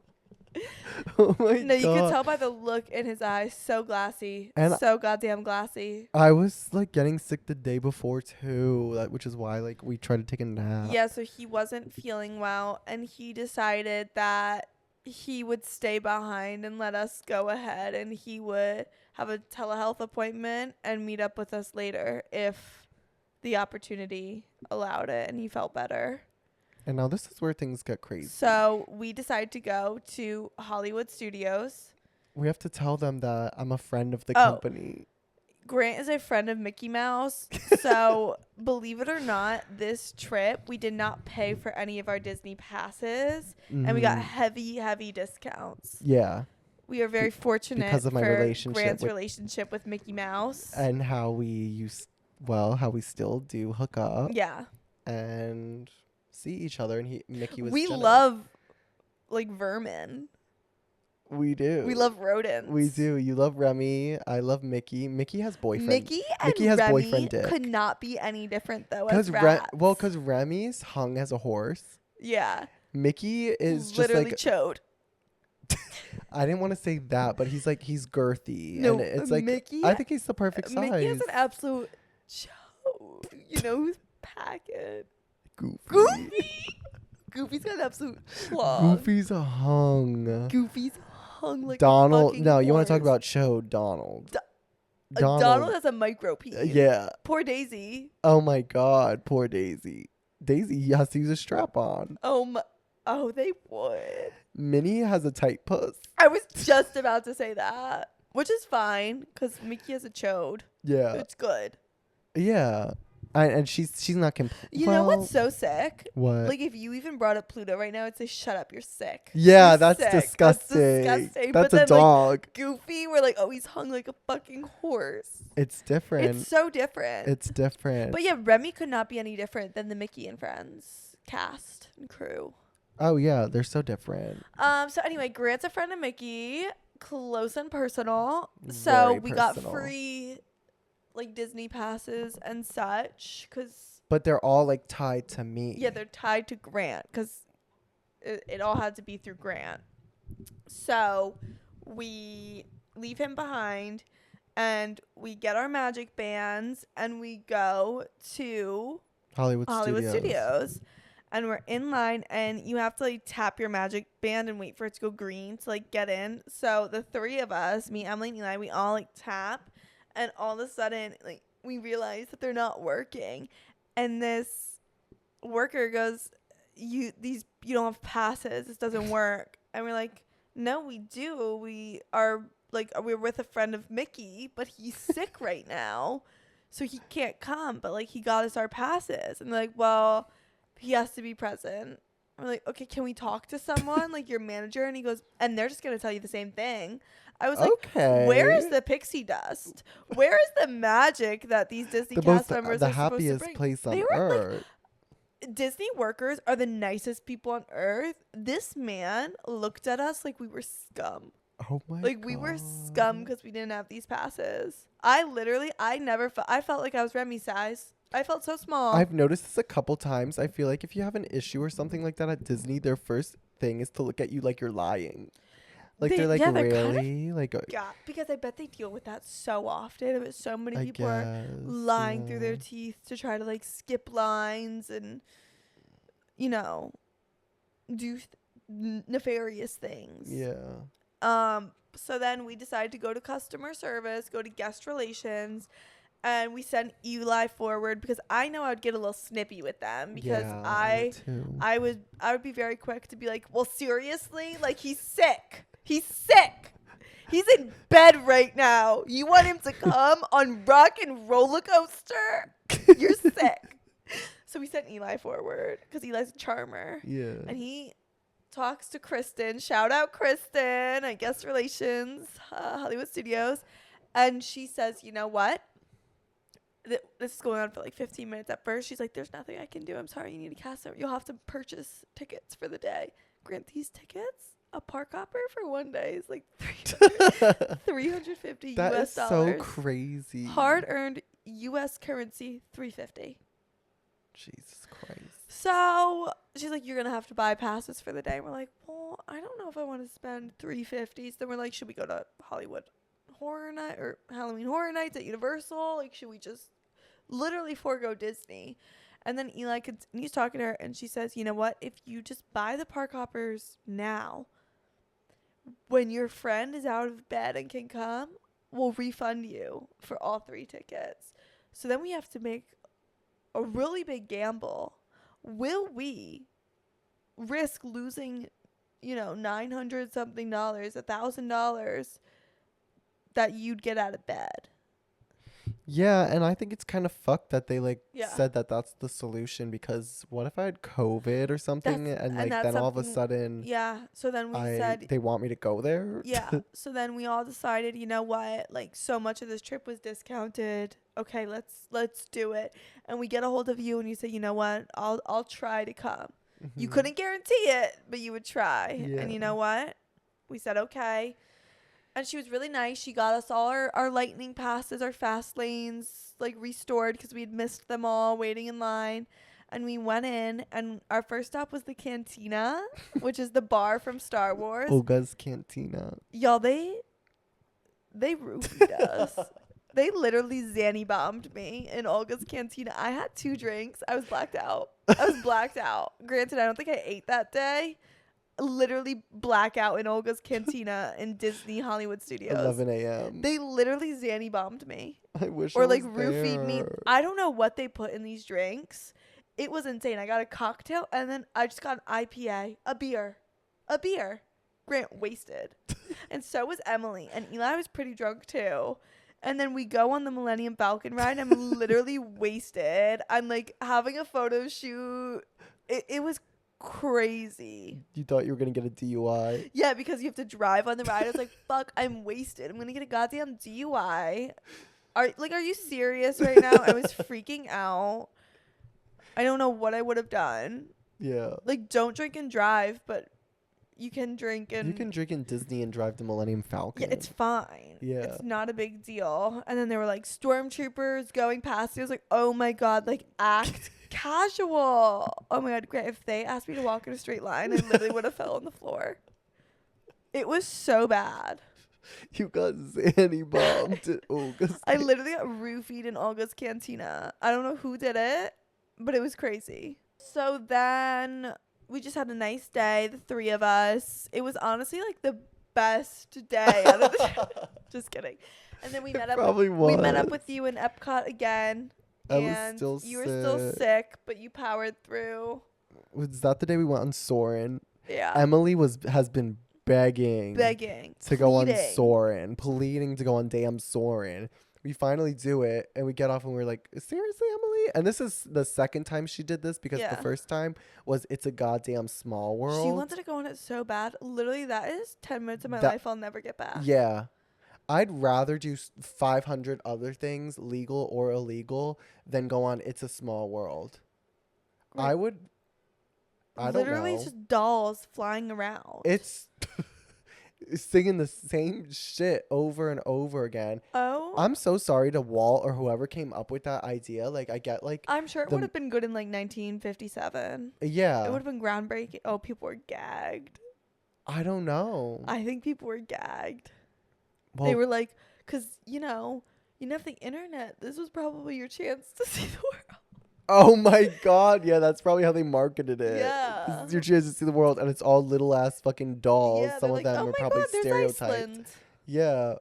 Oh my No, you could God. tell by the look in his eyes. So glassy, And so goddamn glassy. I was getting sick the day before too, which is why we tried to take a nap. Yeah, so he wasn't feeling well, and he decided that he would stay behind and let us go ahead, and he would have a telehealth appointment and meet up with us later if the opportunity allowed it and he felt better. And now this is where things get crazy. So we decided to go to Hollywood Studios. We have to tell them that I'm a friend of the Oh. company. Grant is a friend of Mickey Mouse. So believe it or not, this trip, we did not pay for any of our Disney passes. And we got Mhm. heavy discounts. Yeah. We are very fortunate Because of my for relationship Grant's with- relationship with Mickey Mouse. And how we still do hook up Yeah. and see each other. And Mickey was We jealous. love vermin. We do. We love rodents. We do. You love Remy. I love Mickey. Mickey has boyfriend. Mickey and Mickey has Remy boyfriend dick. could not be any different though Because as rats. because Remy's hung as a horse. Yeah. Mickey is literally just chode. I didn't want to say that, but he's girthy. No, and it's Mickey- I think he's the perfect size. Mickey has an absolute chode. You know who's packing? Goofy. Goofy. Goofy's got an absolute schlong. Goofy's a hung. Goofy's hung like a Donald. fucking No, you want to talk horse. about show Donald. Donald has a micro pee. Yeah. Poor Daisy. Oh my God. Poor Daisy. Daisy has to use a strap on. Oh, they would. Minnie has a tight puss. I was just about to say that, which is fine because Mickey has a chode. Yeah. It's good. Yeah. And she's not You know what's so sick? What? Like if you even brought up Pluto right now, I'd say, "Shut up, you're sick." Yeah, You're that's sick. disgusting. That's disgusting. That's But a then, dog. Goofy, we're like, "Oh, he's hung like a fucking horse." It's different. It's so different. It's different. But yeah, Remy could not be any different than the Mickey and Friends cast and crew. Oh yeah, they're so different. So anyway, Grant's a friend of Mickey, close and personal. So Very we got personal. free Disney passes and such because But they're all like tied to me. Yeah, they're tied to Grant because it all had to be through Grant. So we leave him behind and we get our magic bands and we go to Hollywood Studios. And we're in line and you have to like tap your magic band and wait for it to go green to like get in. So the three of us, me, Emily, and Eli, we all like tap and all of a sudden like we realize that they're not working. And this worker goes, you don't have passes, this doesn't work. And we're like, no, we do. We're with a friend of Mickey, but he's sick right now, so he can't come, but like he got us our passes. And they're like, well, he has to be present. We're like, okay, can we talk to someone like your manager? And he goes, and they're just gonna tell you the same thing. I was like, Okay. where is the pixie dust? Where is the magic that these Disney cast members the are supposed to happiest bring? place on They were, like, earth. Disney workers are the nicest people on earth. This man looked at us like we were scum. Oh my Like we were scum because we didn't have these passes. I felt like I was Remy size. I felt so small. I've noticed this a couple times. I feel like if you have an issue or something like that at Disney, their first thing is to look at you like you're lying. Like they're like, yeah, they're really? yeah, because I bet they deal with that so often. But so many I people are guess, lying through their yeah. teeth to try to like skip lines and, you know, do nefarious things. Yeah. So then we decided to go to customer service, go to guest relations, and we sent Eli forward because I know I would get a little snippy with them because Yeah, me too. I would be very quick to be like, well, seriously, like he's sick. He's sick. He's in bed right now. You want him to come on Rock and Roller Coaster? You're sick. So we sent Eli forward because Eli's a charmer. Yeah. And he talks to Kristen. Shout out Kristen at Guest Relations, Hollywood Studios. And she says, you know what? This is going on for like 15 minutes at first. She's like, there's nothing I can do. I'm sorry. You need a cast member. You'll have to purchase tickets for the day. Grant these tickets. A park hopper for one day is like $350 That US is dollars. so crazy. Hard-earned U.S. currency, $350. Jesus Christ. So she's like, you're going to have to buy passes for the day. And we're like, well, I don't know if I want to spend $350. So then we're like, should we go to Hollywood Horror Night or Halloween Horror Nights at Universal? Like, should we just literally forego Disney? And then Eli continues talking to her and she says, you know what? If you just buy the park hoppers now, when your friend is out of bed and can come, we'll refund you for all 3 tickets. So then we have to make a really big gamble. Will we risk losing, $900 something, $1,000 that you'd get out of bed? Yeah, and I think it's kind of fucked that they Yeah. said that that's the solution, because what if I had COVID or something and that's then all of a something- sudden Yeah. So then we said, they want me to go there? yeah. So then we all decided, you know what? Like, so much of this trip was discounted. Okay, let's do it. And we get a hold of you and you say, you know what? I'll try to come. You Mhm. couldn't guarantee it, but you would try. Yeah. And you know what? We said okay. And she was really nice. She got us all our lightning passes, our fast lanes, like restored because we had missed them all waiting in line. And we went in, and our first stop was the Cantina, which is the bar from Star Wars. Olga's Cantina. Y'all, they roofied us. They literally Zanny bombed me in Olga's Cantina. I had 2 drinks. I was blacked out. Granted, I don't think I ate that day. Literally blackout in Olga's Cantina in Disney Hollywood Studios. 11 a.m. They literally Zanny bombed me. I wish Or I like was roofied me. there. I don't know what they put in these drinks. It was insane. I got a cocktail and then I just got an IPA. A beer. Grant wasted. And so was Emily. And Eli was pretty drunk too. And then we go on the Millennium Falcon ride. I'm literally wasted. I'm like having a photo shoot. It was crazy. You thought you were going to get a DUI? Yeah, because you have to drive on the ride. I was like, fuck, I'm wasted. I'm going to get a goddamn DUI. Are you serious right now? I was freaking out. I don't know what I would have done. Yeah. Like, don't drink and drive, but You can drink You can drink in Disney and drive the Millennium Falcon. Yeah, it's fine. Yeah. It's not a big deal. And then there were like stormtroopers going past. It was like, oh my God, like act casual. Oh my God, great. If they asked me to walk in a straight line, I literally would have fell on the floor. It was so bad. You got Zanny bombed at Olga's. I literally got roofied in Olga's cantina. I don't know who did it, but it was crazy. So then we just had a nice day, the three of us. It was honestly like the best day out of the Just kidding. And then we met up. Probably We met up was. with you in Epcot again. I was and still you were still sick. sick, but you powered through. Was that the day we went on Soarin'? Yeah. Emily has been begging to go on pleading. Soarin', pleading to go on damn Soarin'. We finally do it, and we get off, and we're like, seriously, Emily? And this is the second time she did this, because Yeah. the first time was It's a Goddamn Small World. She wanted to go on it so bad. Literally, that is 10 minutes of my That- life I'll never get back. Yeah. I'd rather do 500 other things, legal or illegal, than go on It's a Small World. Right. I would. I don't Literally, know. it's just dolls flying around. It's singing the same shit over and over again. Oh. I'm so sorry to Walt or whoever came up with that idea. Like, I get, like, I'm sure it the- would have been good in like 1957. yeah. It would have been groundbreaking. Oh, people were gagged. I don't know. I think people were gagged. Well, They were like, because, you didn't have the internet. This was probably your chance to see the world. oh my God. Yeah, that's probably how they marketed it. Yeah. This is your chance to see the world, and it's all little ass fucking dolls. Yeah, Some they're of like, them oh are my probably God, there's stereotyped. Iceland. Yeah.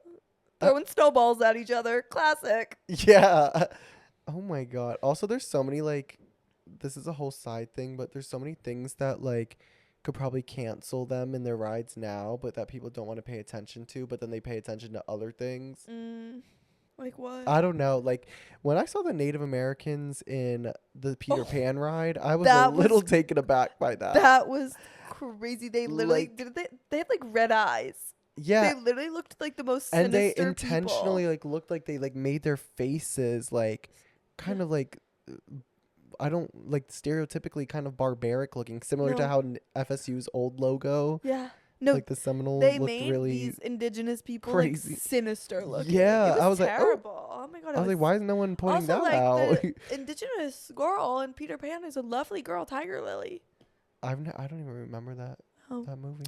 Throwing snowballs at each other. Classic. Yeah. Oh my God. Also, there's so many, like, this is a whole side thing, but there's so many things that, like, could probably cancel them in their rides now, but that people don't want to pay attention to, but then they pay attention to other things. Like what? I don't know. Like, when I saw the Native Americans in the Peter Oh, Pan ride, I was that a little was- taken aback by that. That was crazy. They literally Like- they had like red eyes. Yeah. They literally looked like the most And they sinister intentionally people. like looked like they like made their faces like kind of like I don't like stereotypically kind of barbaric looking, similar to No. how FSU's old logo, Yeah. No, like the Seminoles, they looked made really. these indigenous people crazy. like sinister looking. Yeah, It was I was like, oh. terrible. Oh my God. I was like, why is no one pointing also, that like, out? the indigenous girl in Peter Pan is a lovely girl, Tiger Lily. I don't even remember that Oh. that movie,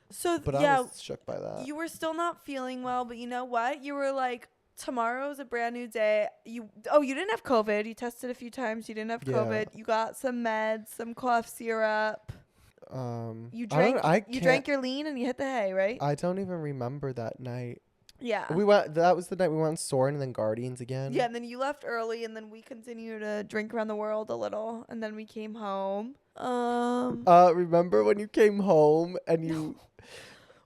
So but yeah, I was shook by that. you were still not feeling well, but you know what? You were like, tomorrow's a brand new day. You didn't have COVID. You tested a few times. You didn't have Yeah. COVID. You got some meds, some cough syrup. You drank. I You drank your lean and you hit the hay, right? I don't even remember that night. Yeah. We went. That was the night we went on Soarin' and then Guardians again. Yeah, and then you left early, and then we continued to drink around the world a little, and then we came home. Remember when you came home and you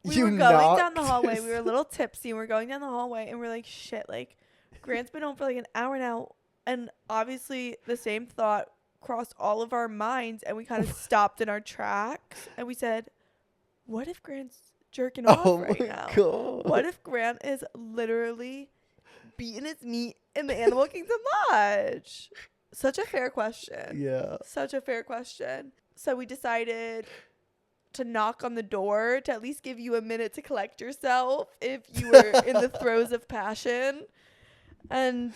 We you were going down the knocked? hallway. We were a little tipsy, and we're going down the hallway, and we're like, shit, like, Grant's been home for like an hour now, and obviously the same thought crossed all of our minds, and we kind of stopped in our tracks, and we said, what if Grant's jerking off Oh right my now? God. What if Grant is literally beating his meat in the Animal Kingdom Lodge? Such a fair question. Yeah. Such a fair question. So we decided to knock on the door to at least give you a minute to collect yourself if you were in the throes of passion. And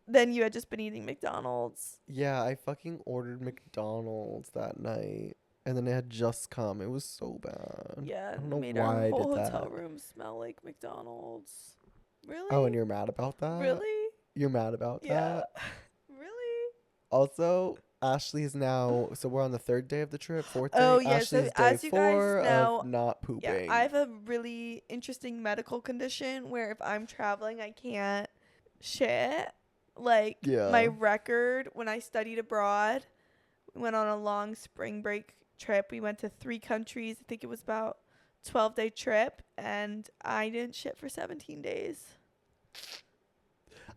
then you had just been eating McDonald's. Yeah, I fucking ordered McDonald's that night. And then it had just come. It was so bad. Yeah, I don't and know made why our I whole did hotel that. room smell like McDonald's. Really? Oh, and you're mad about that? Really? You're mad about Yeah. that? Really? Also, Ashley is now, so we're on the third day of the trip, fourth day. Oh, yeah, so Ashley's as day you guys 4 know- of not pooping. Yeah, I have a really interesting medical condition where if I'm traveling, I can't shit. Like, Yeah. my record when I studied abroad, we went on a long spring break trip. We went to 3 countries. I think it was about 12-day trip, and I didn't shit for 17 days.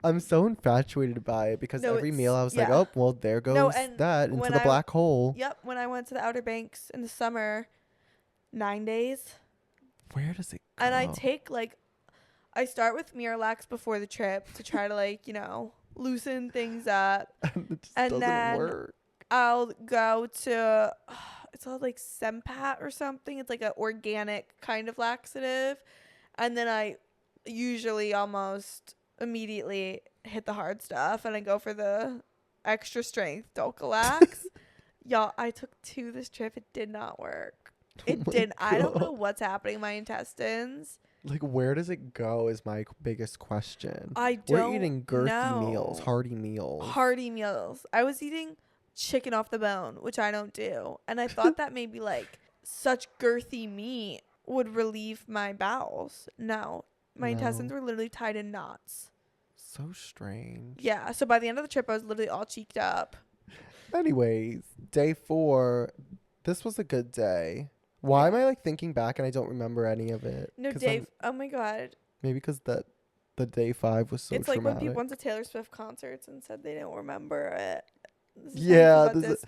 I'm so infatuated by it because No, every it's- meal I was like, yeah. oh, well, there goes and that into when the I- black hole. Yep, when I went to the Outer Banks in the summer, 9 days. Where does it go? And I take, like, I start with Miralax before the trip to try to, like, loosen things up. it just and doesn't then work. I'll go to, it's called like Sempat or something. It's like an organic kind of laxative. And then I usually almost immediately hit the hard stuff and I go for the extra strength Dulcolax. Y'all, I took 2 this trip. It did not work. It my didn't. I don't know God. what's happening in my intestines. Like, where does it go is my biggest question. I We're don't eating girthy know. meals, hearty meals. Hearty meals. I was eating chicken off the bone, which I don't do. And I thought that maybe like such girthy meat would relieve my bowels. No. My intestines were literally tied in knots. So strange. Yeah. So by the end of the trip, I was literally all cheeked up. Anyways, day 4. This was a good day. Why am I like thinking back and I don't remember any of it? No, 'Cause Dave. Oh my God. Maybe because the day 5 was so It's like when traumatic. people went to Taylor Swift concerts and said they don't remember it. This is Yeah, how you feel this about is-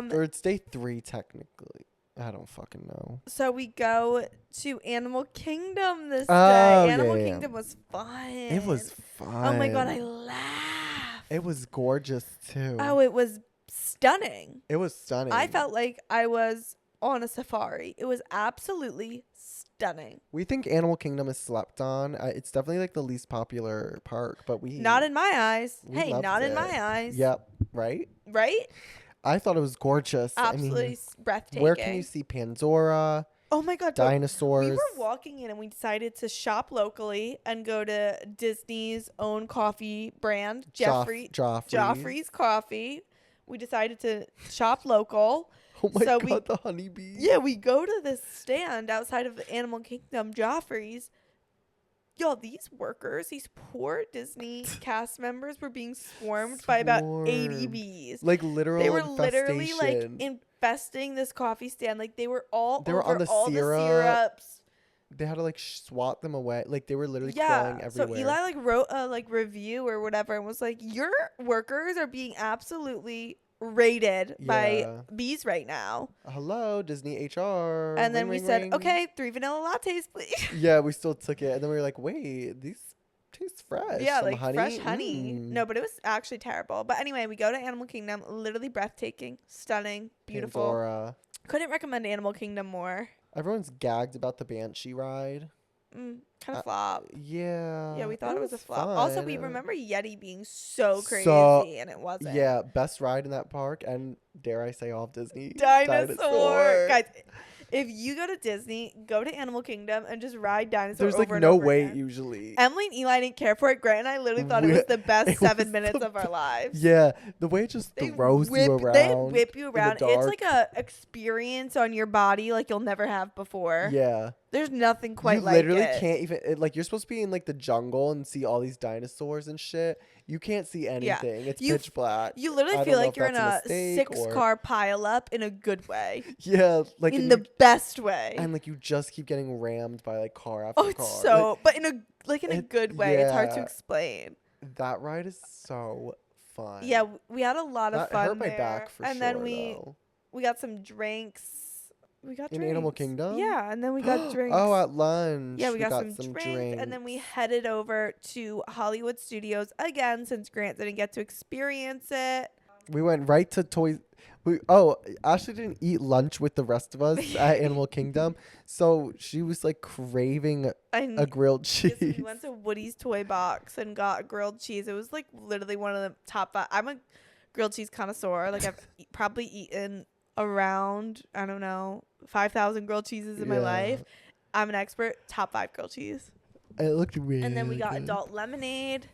Disney. Or it's day 3 technically. I don't fucking know. So we go to Animal Kingdom this Oh, day. Animal yeah. Kingdom was fun. It was fun. Oh my God, I laughed. It was gorgeous too. Oh, it was stunning. It was stunning. I felt like I was on a safari. It was absolutely stunning. We think Animal Kingdom is slept on. It's definitely like the least popular park, but Not in my eyes. we Hey, loved not in it. my eyes. Yep. Right. Right? I thought it was gorgeous. Absolutely I mean, breathtaking. where can you see Pandora, Oh my God. don't- dinosaurs? We were walking in and we decided to shop locally and go to Disney's own coffee brand, Joffrey's Coffee. We decided to shop local. Oh my So God, the honeybees. Yeah, we go to this stand outside of the Animal Kingdom, Joffrey's. Y'all, these workers, these poor Disney cast members were being swarmed by about 80 Swarmed. bees. Like literal They were literally like infestation. infesting this coffee stand. Like they were all They were over on the all syrup. the syrups. They had to like swat them away. Like they were literally Yeah. crawling everywhere. So Eli like wrote a like review or whatever and was like, your workers are being absolutely raided by Yeah. bees right now. Hello, Disney HR. And then Ring, we ring, said, ring. okay, 3 vanilla lattes, please. Yeah, we still took it, and then we were like, wait, these taste fresh. Yeah, Some like honey? fresh honey. Mm. No, but it was actually terrible. But anyway, we go to Animal Kingdom, literally breathtaking, stunning, beautiful. Pandora. Couldn't recommend Animal Kingdom more. Everyone's gagged about the Banshee ride. Kind of flop. Yeah. Yeah, we thought it was a flop. Also, we fun. remember Yeti being so crazy, So- and it wasn't. Yeah, best ride in that park, and dare I say, all of Disney. Dinosaur. Guys, if you go to Disney, go to Animal Kingdom and just ride dinosaur There's like over and no over wait again. usually. Emily and Eli didn't care for it. Grant and I literally thought it We- was the best it was 7 minutes the of our lives. Yeah, the way it just throws you around. They whip you the around. It's dark. like a experience on your body like you'll never have before. Yeah. There's nothing quite You like literally it. can't even like you're supposed to be in like the jungle and see all these dinosaurs and shit. You can't see anything. It's You pitch black. You literally I feel don't know like if you're in a that's mistake or- 6-car pileup in a good way. Yeah, like in and the you- best way. and like you just keep getting rammed by like car after Oh, car. it's so, but in a it- good way. It's hard to yeah. explain. Like, that ride is so fun. Yeah, we had a lot of that fun hurt my there. back for and sure. then we though. got some drinks. We got In drinks. Animal Kingdom? Yeah, and then we got drinks. Oh, at lunch. Yeah, we got some drinks, and then we headed over to Hollywood Studios again since Grant didn't get to experience it. We went right to Toys. Ashley didn't eat lunch with the rest of us at Animal Kingdom, so she was like craving And a grilled yes, cheese. we went to Woody's Toy Box and got grilled cheese. It was like literally one of the top 5. I'm a grilled cheese connoisseur. Like I've probably eaten around, I don't know, 5,000 grilled cheeses in my Yeah. life. I'm an expert. Top 5 grilled cheese. It looked really And then we got good. adult lemonade.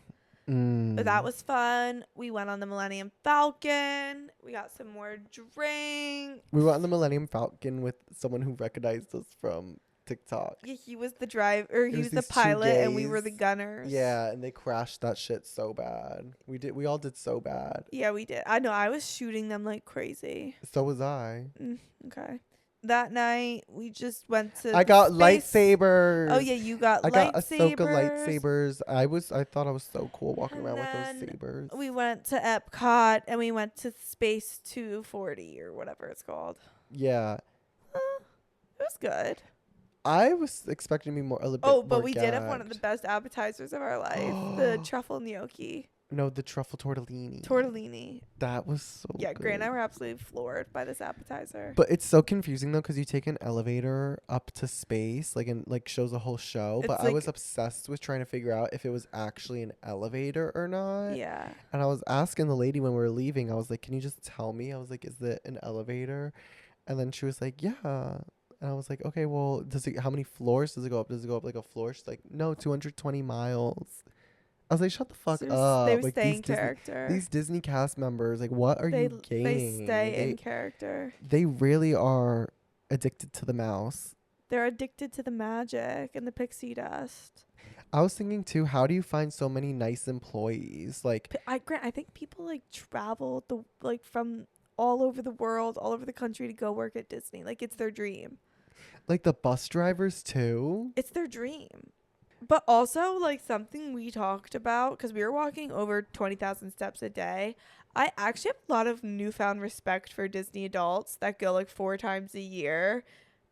Mm. That was fun. We went on the Millennium Falcon. We got some more drinks. We went on the Millennium Falcon with someone who recognized us from TikTok. Yeah, he was the driver. He was was the these two pilot, and we were the gays. gunners. Yeah, and they crashed that shit so bad. We all did so bad. Yeah, we did. I know. I was shooting them like crazy. So was I. Okay. That night, we just went to. I the got space- lightsabers. Oh yeah, you got I got lightsabers. Ahsoka lightsabers. I thought I was so cool walking And around with then those sabers. We went to Epcot and we went to Space 240 or whatever it's called. Yeah. It was good. I was expecting to be a little bit Oh, but more we did have one of the gagged. best appetizers of our life, the truffle gnocchi. No, the truffle tortellini. Tortellini. That was so Yeah, good. Grant and I were absolutely floored by this appetizer. But it's so confusing though, because you take an elevator up to space, like, and like shows a whole show. It's But I like- was obsessed with trying to figure out if it was actually an elevator or not. Yeah. And I was asking the lady when we were leaving, I was like, "Can you just tell me?" I was like, "Is it an elevator?" And then she was like, "Yeah." And I was like, "Okay, well, how many floors does it go up? Does it go up like a floor?" She's like, "No, 220 miles." I was like, "Shut the fuck up!" They like stay in Disney, character. these Disney cast members, like, what are you They gaining? stay in character. They really are addicted to the mouse. They're addicted to the magic and the pixie dust. I was thinking too, how do you find so many nice employees? Like, I think people like travel from all over the world, all over the country to go work at Disney. Like it's their dream. like the bus drivers too. It's their dream. But also like something we talked about, because we were walking over 20,000 steps a day. I actually have a lot of newfound respect for Disney adults that go like 4 times a year,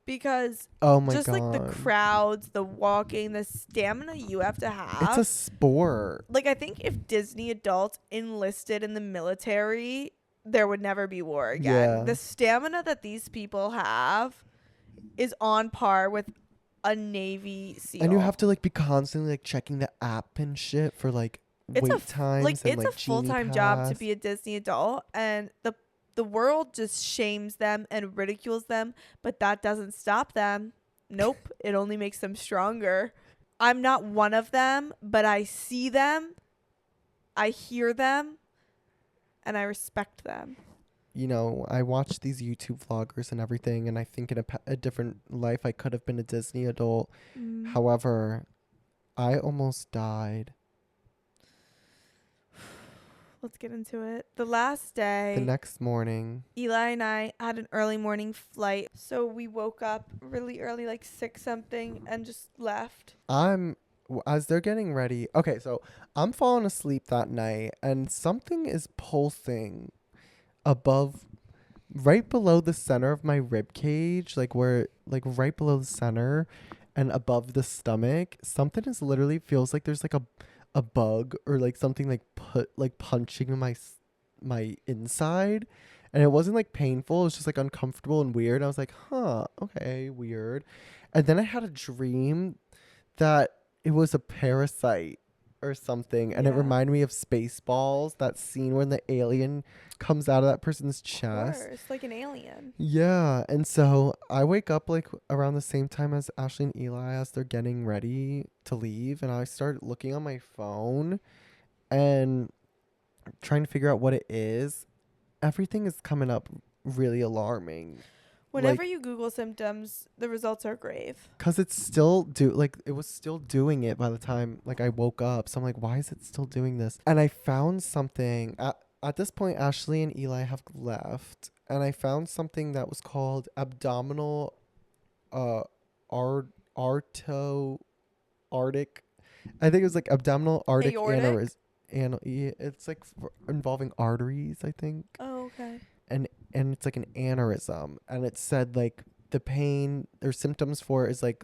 because Oh my just god. like the crowds, the walking, the stamina you have to have. It's a sport. Like I think if Disney adults enlisted in the military, there would never be war again. Yeah. The stamina that these people have is on par with a Navy SEAL. And you have to like be constantly like checking the app and shit for like It's wait times like and it's like a full-time Genie job to Pass. be a Disney adult, and the world just shames them and ridicules them, but that doesn't stop them. Nope, it only makes them stronger. I'm not one of them, but I see them, I hear them, and I respect them. You know, I watch these YouTube vloggers and everything, and I think in a different life I could have been a Disney adult. However, I almost died. Let's get into it. The last day, The next morning, Eli and I had an early morning flight. So we woke up really early, like 6 something, and just left. as they're getting ready. Okay, so I'm falling asleep that night, and something is pulsing above, right below the center of my rib cage, like right below the center and above the stomach. Something is literally feels like there's like a bug or like something like punching my inside, and it wasn't like painful. It was just like uncomfortable and weird. I was like, huh, okay, weird. And then I had a dream that it was a parasite or something, and it Yeah. reminded me of Spaceballs, that scene when the alien comes out of that person's Of chest. course, like an alien. Yeah, and so I wake up like around the same time as Ashley and Eli as they're getting ready to leave, and I start looking on my phone and trying to figure out what it is. Everything is coming up really alarming. Whenever Like, you Google symptoms, the results are grave. cause it's still it was still doing it by the time like I woke up. So I'm like, why is it still doing this? And I found something at this point. Ashley and Eli have left, and I found something that was called abdominal, arctic. I think it was like abdominal arctic Aortic? aneurysm. And it's like involving arteries, I think. Oh, okay. And it's like an aneurysm, and it said like the pain or symptoms for it is like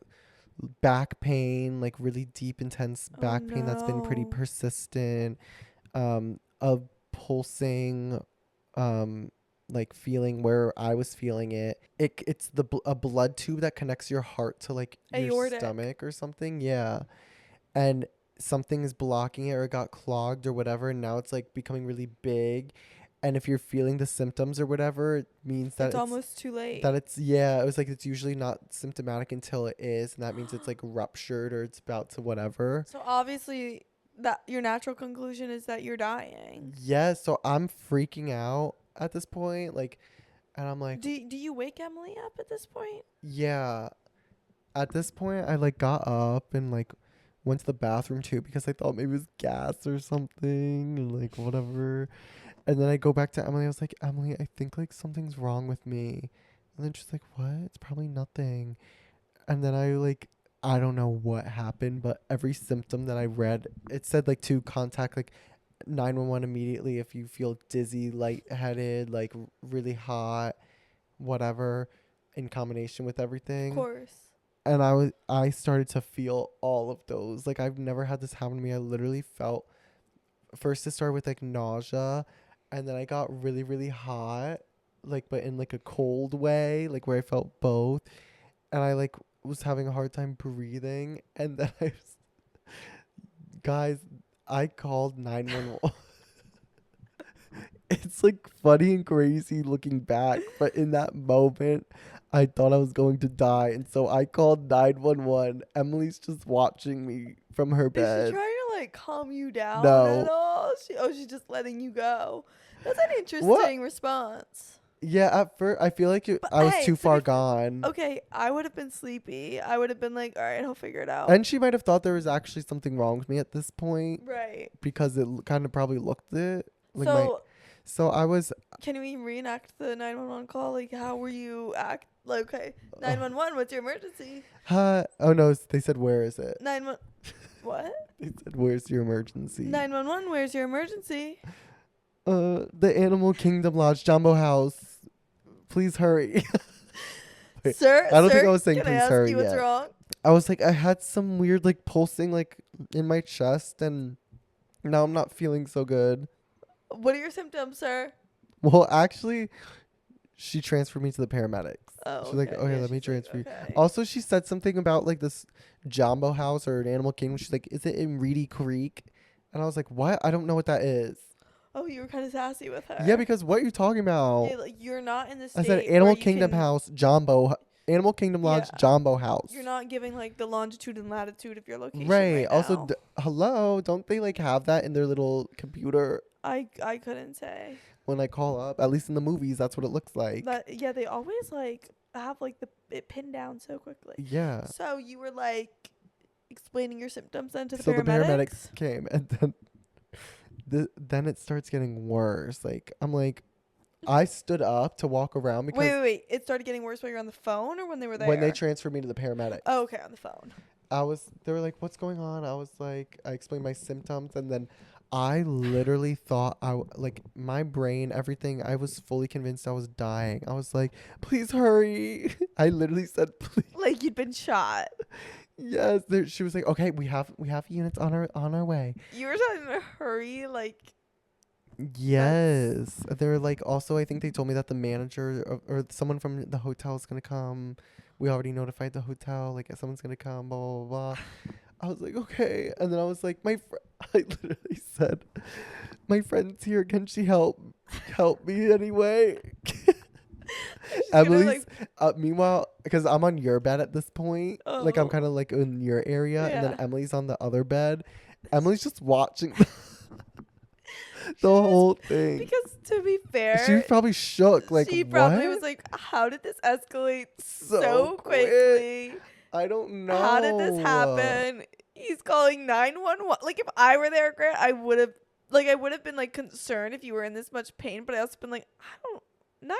back pain, like really deep intense Oh, back pain that's been pretty no. persistent, a pulsing like feeling where I was feeling it's a blood tube that connects your heart to like your Aortic. stomach or something, yeah. And something is blocking it, or it got clogged or whatever, and now it's like becoming really big. And if you're feeling the symptoms or whatever, it means that It's almost too late. it was like it's usually not symptomatic until it is, and that means it's like ruptured or it's about to whatever. So obviously, that your natural conclusion is that you're dying. Yeah, so I'm freaking out at this point, like, and I'm like, Do you wake Emily up at this point? yeah. At this point, I like got up and like went to the bathroom too, because I thought maybe it was gas or something, and like whatever. And then I go back to Emily. I was like, Emily, I think like something's wrong with me. And then she's like, what? It's probably nothing. And then I don't know what happened, but every symptom that I read, it said like to contact like 911 immediately if you feel dizzy, lightheaded, like really hot, whatever, in combination with everything. Of course. And I started to feel all of those. Like, I've never had this happen to me. I literally felt first it started with like nausea, and then I got really, really hot, like, but in like a cold way, like where I felt both. And I like was having a hard time breathing. And then guys, I called 911. It's like funny and crazy looking back, but in that moment, I thought I was going to die, and so I called 911. Emily's just watching me from her Is bed. she trying to like calm you down No. at all? She's just letting you go. That's an interesting response. Yeah, at first I feel like But I was hey, too to be far fair- gone, Okay, I would have been sleepy. I would have been like, all right, he'll figure it out. and she might have thought there was actually something wrong with me at this point Right. because it kind of probably looked it. Like So so I was can we reenact the 911 call? Like, how were you act? Like, okay, 911, what's your emergency? oh no, they said where is it? 911, what? They said where's your emergency? 911, where's your emergency? The Animal Kingdom Lodge Jumbo House. Please hurry. Wait, Sir, I don't sir, think I was saying can I please ask hurry you what's yet. wrong? I was like, I had some weird like pulsing like in my chest, and now I'm not feeling so good. What are your symptoms, sir? Well, actually, she transferred me to the paramedics. Oh, She's like, okay. okay, Yeah, let me she's like, transfer you. okay. Also, she said something about like this Jumbo House or an Animal Kingdom. She's like, is it in Reedy Creek? And I was like, what? I don't know what that is. Oh, you were kind of sassy with her. Yeah, because what are you talking about? Yeah, like, you're not in the I state said where Animal you Kingdom can- House, Animal Kingdom Lodge, Yeah. Jumbo House. You're not giving like the longitude and latitude of your location. Right. Also, now. hello, don't they like have that in their little computer I couldn't say when I call up? At least in the movies, that's what it looks like. that. Yeah, they always like have like it pinned down so quickly. Yeah. So you were like explaining your symptoms then to the So the paramedics. paramedics came, and then it starts getting worse. Like I'm like, I stood up to walk around because Wait. It started getting worse while you're on the phone or when they were there? when they transferred me to the paramedics, Oh, okay, on the phone. they were like, what's going on? I was like, I explained my symptoms, and then I literally thought like my brain, everything, I was fully convinced I was dying. I was like, please hurry. I literally said, please. Like you'd been shot. Yes. She was like, okay, we have units on our way. You were trying to hurry, like Yes. They were like, also, I think they told me that the manager or someone from the hotel is going to come. We already notified the hotel. Like, someone's going to come, blah, blah, blah, blah. I was like, okay. And then I was like, I literally said, my friend's here. Can she help me anyway? she's gonna, Emily's, meanwhile, because I'm on your bed at this point. Like, I'm Oh. kind of like in your area. And then Yeah. Emily's on the other bed. Emily's just watching the whole thing. because to be fair, She was probably shook. Like, she probably what? was like, how did this escalate So so quick. quickly? I don't know. How did this happen? He's calling 911. Like if I were there, Grant, I would have been like concerned if you were in this much pain, but I also been like, I don't 911.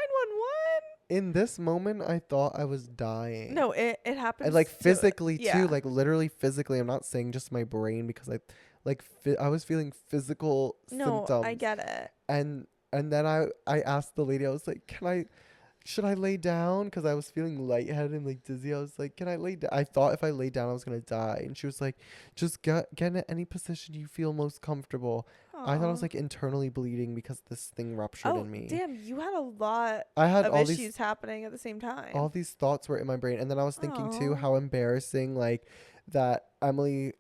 In this moment, I thought I was dying. No, it happens. And like to- physically yeah. too, like literally physically. I'm not saying just my brain because I was feeling physical No, symptoms. I get it. And then I asked the lady, I was like, should I lay down? Because I was feeling lightheaded and like dizzy. I was like, can I lay down? I thought if I lay down, I was going to die. And she was like, just get in any position you feel most comfortable. I thought I was Aw. like internally bleeding because this thing ruptured oh in me. damn, you had a lot I had of all issues these happening at the same time. all these thoughts were in my brain. And then I was thinking too Aw. how embarrassing like that Emily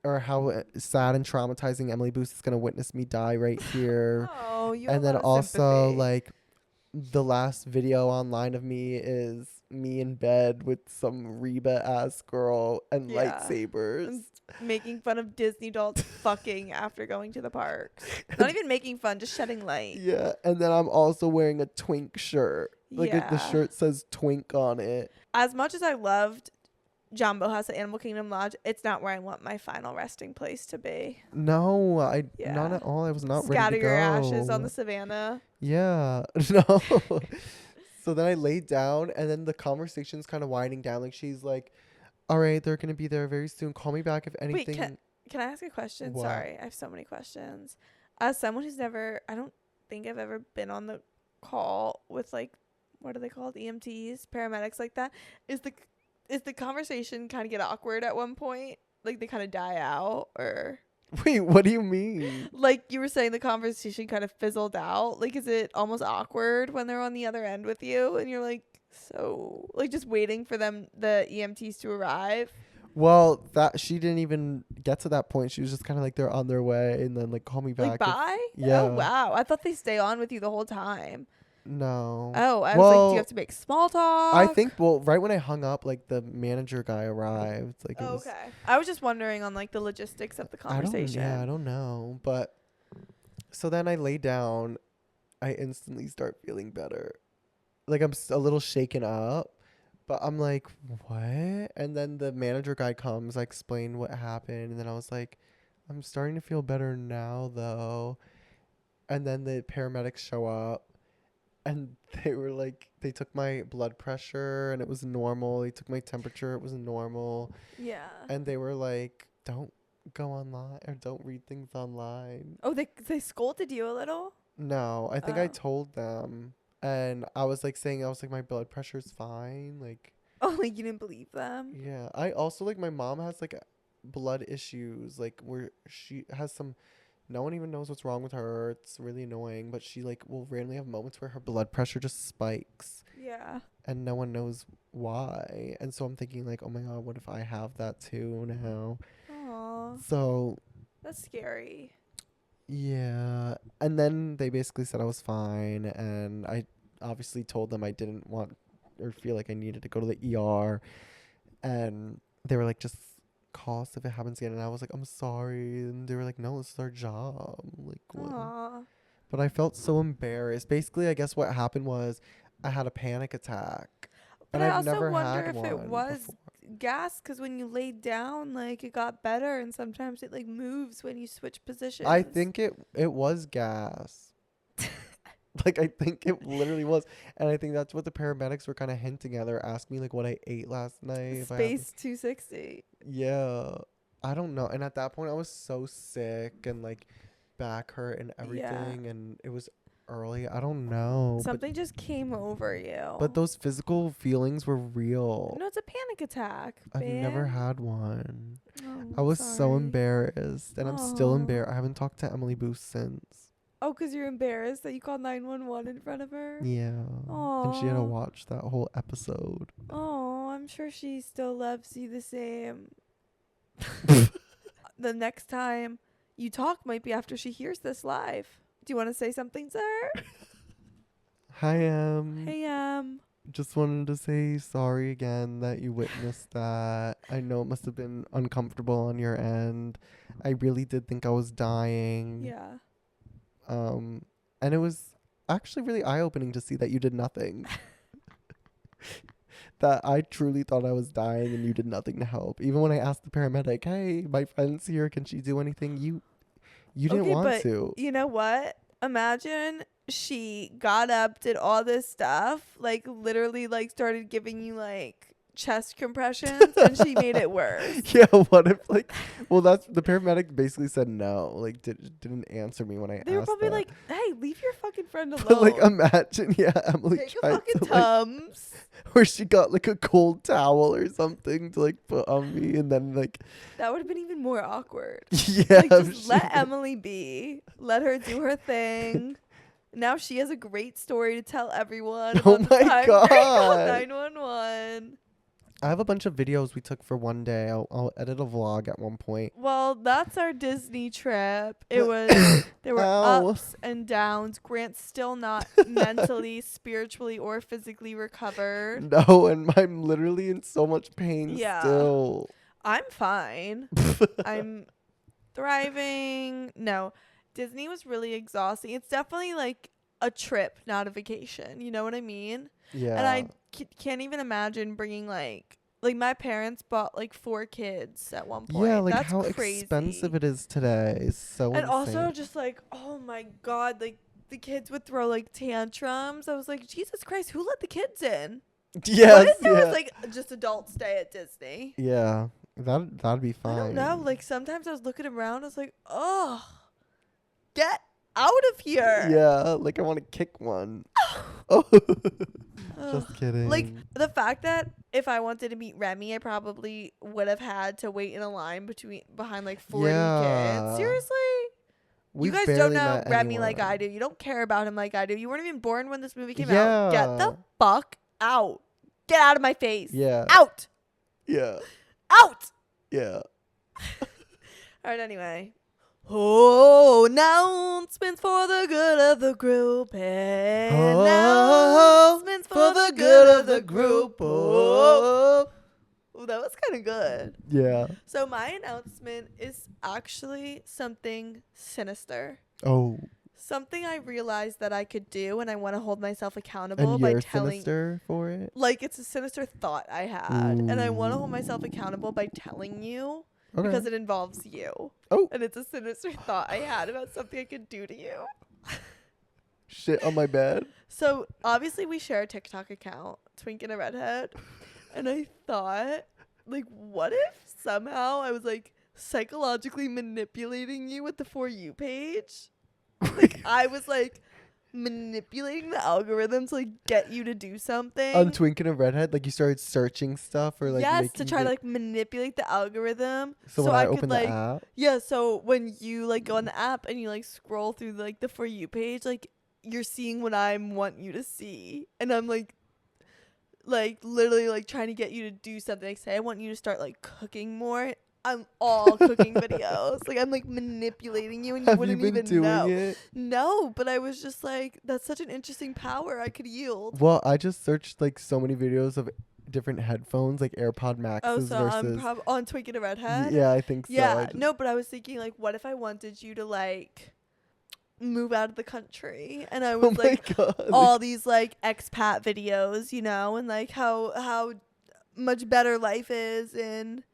or how sad and traumatizing Emily Booth is going to witness me die right here. Oh, you. And have a then lot of also sympathy. like the last video online of me is me in bed with some Reba ass girl and Yeah. lightsabers. And making fun of Disney dolls fucking after going to the parks. Not even making fun, just shedding light. Yeah, and then I'm also wearing a Twink shirt. Like the Yeah. shirt says Twink on it. As much as I loved Jumbo House at Animal Kingdom Lodge, it's not where I want my final resting place to be. No, not Yeah. at all. I was not Scatter ready to go. your ashes on the savannah. Yeah. No. So then I laid down and then the conversation's kind of winding down. Like she's like, all right, they're going to be there very soon. Call me back if anything. Wait, can I ask a question? What? Sorry, I have so many questions. As someone who's never, I don't think I've ever been on the call with like, what are they called? EMTs, paramedics like that. Is the conversation kind of get awkward at one point? Like they kind of die out or? Wait, what do you mean? Like you were saying, the conversation kind of fizzled out. Like, is it almost awkward when they're on the other end with you and you're like, so, like, just waiting for them, the EMTs to arrive? Well, that she didn't even get to that point. She was just kind of like they're on their way, and then like call me back. Like, bye? Yeah. Oh, wow. I thought they stay on with you the whole time. No. Oh, I was like, Well, do you have to make small talk? I think right when I hung up, like the manager guy arrived. Like it Oh, was, okay. I was just wondering on like the logistics of the conversation. I don't know. But so then I lay down. I instantly start feeling better. Like I'm a little shaken up, but I'm like, what? And then the manager guy comes. I explain what happened, and then I was like, I'm starting to feel better now, though. And then the paramedics show up. And they were like, they took my blood pressure and it was normal. They took my temperature, it was normal. Yeah. And they were like, don't go online or don't read things online. Oh, they scolded you a little? No, I think I Oh. told them. And I was like saying, my blood pressure's fine. Like, Oh, like you didn't believe them? yeah. I also, like, my mom has like blood issues, like where she has some. No one even knows what's wrong with her. It's really annoying, but she like will randomly have moments where her blood pressure just spikes Yeah. and no one knows why. And so I'm thinking like, oh my God, what if I have that too now? Aw. So That's scary. yeah. And then they basically said I was fine, and I obviously told them I didn't want or feel like I needed to go to the ER, and they were like, just call us if it happens again. And I was like, I'm sorry. And they were like, no, this is our job. Like, what? Aw. But I felt so embarrassed. Basically, I guess what happened was I had a panic attack. But And I I've also never wonder had if it one was before. gas, because when you laid down, like it got better, and sometimes it like moves when you switch positions. I think it was gas. Like, I think it literally was. And I think that's what the paramedics were kind of hinting at. They were asking me, like, what I ate last night. If I had Space 260. yeah. I don't know. And at that point, I was so sick and, like, back hurt and everything. And it was early. I don't know. Something just came over you. But those physical feelings were real. No, it's a panic attack. I've never babe. had one. Oh, I was so sorry. embarrassed. And I'm still Aw. embarrassed. I haven't talked to Emily Booth since. Oh, because you're embarrassed that you called 911 in front of her? Yeah. And she had to Aw. watch that whole episode. Oh, I'm sure she still loves you the same. The next time you talk might be after she hears this live. Do you want to say something to her? Hi, Hey, just wanted to say sorry again that you witnessed that. I know it must have been uncomfortable on your end. I really did think I was dying. yeah. And it was actually really eye-opening to see that you did nothing. That I truly thought I was dying and you did nothing to help. Even when I asked the paramedic, hey, my friend's here, can she do anything? You didn't Okay, want but to. You know what? Imagine she got up, did all this stuff, like literally like started giving you like chest compressions and she made it worse. Yeah, what if like, well, that's the paramedic basically said no, like didn't answer me when I They were asked probably that. like, hey, leave your fucking friend alone. But like, imagine, yeah, Emily Take a tried fucking to like, Tums. where she got like a cold towel or something to like put on me, and then like, That would have been even more awkward. yeah, Like, just let she- Emily be. Let her do her thing. Now she has a great story to tell everyone. Oh about the my time Greg called God. 911. I have a bunch of videos we took for one day. I'll edit a vlog at one point. Well, that's our Disney trip. It was there were Ow. ups and downs. Grant's still not mentally, spiritually, or physically recovered. No, and I'm literally in so much pain Yeah. still. I'm fine. I'm thriving. No, Disney was really exhausting. It's definitely like a trip, not a vacation. You know what I mean? Yeah. And I can't even imagine bringing like my parents bought like 4 kids at one point. Yeah, like That's how crazy. expensive it is today is so And insane. also just like, oh my God, like the kids would throw like tantrums. I was like, Jesus Christ, who let the kids in? yes, What if there yeah. was like just adults stay at Disney? Yeah, that'd be fine. I don't know. Like sometimes I was looking around, I was like, oh, get out of here. Yeah, like I want to kick one. Oh, Ugh. just kidding. Like the fact that if I wanted to meet Remy, I probably would have had to wait in a line behind like 40 Yeah. kids. Seriously? we You guys barely don't know met Remy like anyone. I do. You don't care about him like I do. You weren't even born when this movie came out. Get the Yeah. fuck out. Get out of my face. Yeah. Out. Yeah. Out. Yeah. All right, anyway. Oh, announcements for the good of the group. Announcements for the good of the group. Oh, that was kind of good. Yeah. So my announcement is actually something sinister. Oh, Something I realized that I could do, and I want to hold myself accountable and by you're telling. sinister for it? Like, it's a sinister thought I had, and I want to hold myself accountable by telling you Okay. because it involves you. Oh. And it's a sinister thought I had about something I could do to you. Shit on my bed. So obviously we share a TikTok account, Twink and a Redhead, and I thought, like, what if somehow I was like psychologically manipulating you with the For You page? Like I was like manipulating the algorithm to like get you to do something. On Twink and a Redhead, like you started searching stuff or like yes, making to try it- to like manipulate the algorithm. So when I could, open like, the app, yeah, so when you like go on the app and you like scroll through like the For You page, like you're seeing what I want you to see, and I'm like literally like trying to get you to do something. Like say I want you to start like cooking more. I'm all cooking videos. Like I'm like manipulating you, and you have you wouldn't been even doing know. it? No, but I was just like, that's such an interesting power I could yield. Well, I just searched like so many videos of different headphones, like AirPod Maxes Oh, so I'm versus. on Twink and a Redhead. Yeah, I think so. Yeah, I just- no, but I was thinking like, what if I wanted you to like move out of the country, and I Oh was my like god. all these like expat videos, you know, and like how much better life is in.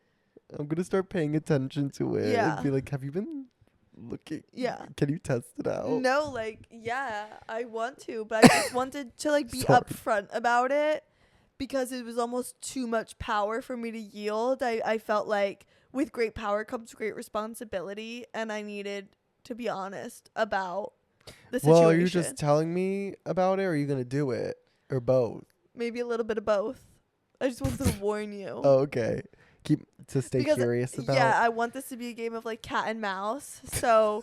I'm gonna start paying attention to it Yeah. and be like, have you been looking? Yeah. Can you test it out? No, like yeah, I want to, but I just wanted to like be Sorry. upfront about it because it was almost too much power for me to yield. I felt like with great power comes great responsibility, and I needed to be honest about the situation. Well, are you just telling me about it, or are you gonna do it, or both? Maybe a little bit of both. I just wanted to warn you. Oh, okay. Keep to stay Because, curious about. Yeah, I want this to be a game of like cat and mouse. So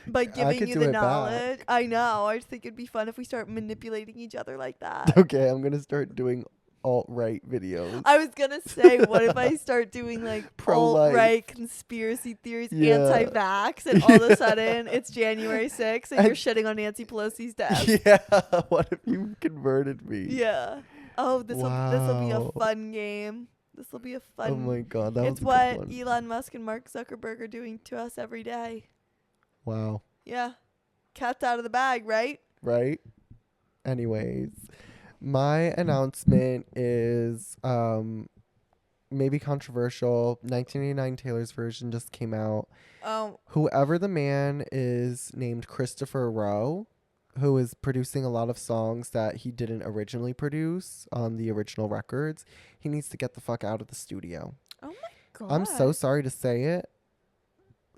by giving could you do the it back. knowledge, I know. I just think it'd be fun if we start manipulating each other like that. Okay, I'm gonna start doing alt-right videos. I was gonna say, what if I start doing like Pro-life. alt-right conspiracy theories, Yeah. anti-vax, and all of a sudden it's January 6th and you're And- shitting on Nancy Pelosi's death? Yeah. What if you converted me? Yeah. Oh, this will be a Wow. fun game. This will be a fun. Oh my god, that it's was a what good one. Elon Musk and Mark Zuckerberg are doing to us every day. Wow. Yeah. Cat's out of the bag, right? Right? Anyways, my announcement is maybe controversial. 1989 Taylor's version just came out. Whoever the man is named Christopher Rowe, who is producing a lot of songs that he didn't originally produce on the original records, he needs to get the fuck out of the studio. Oh my god. I'm so sorry to say it.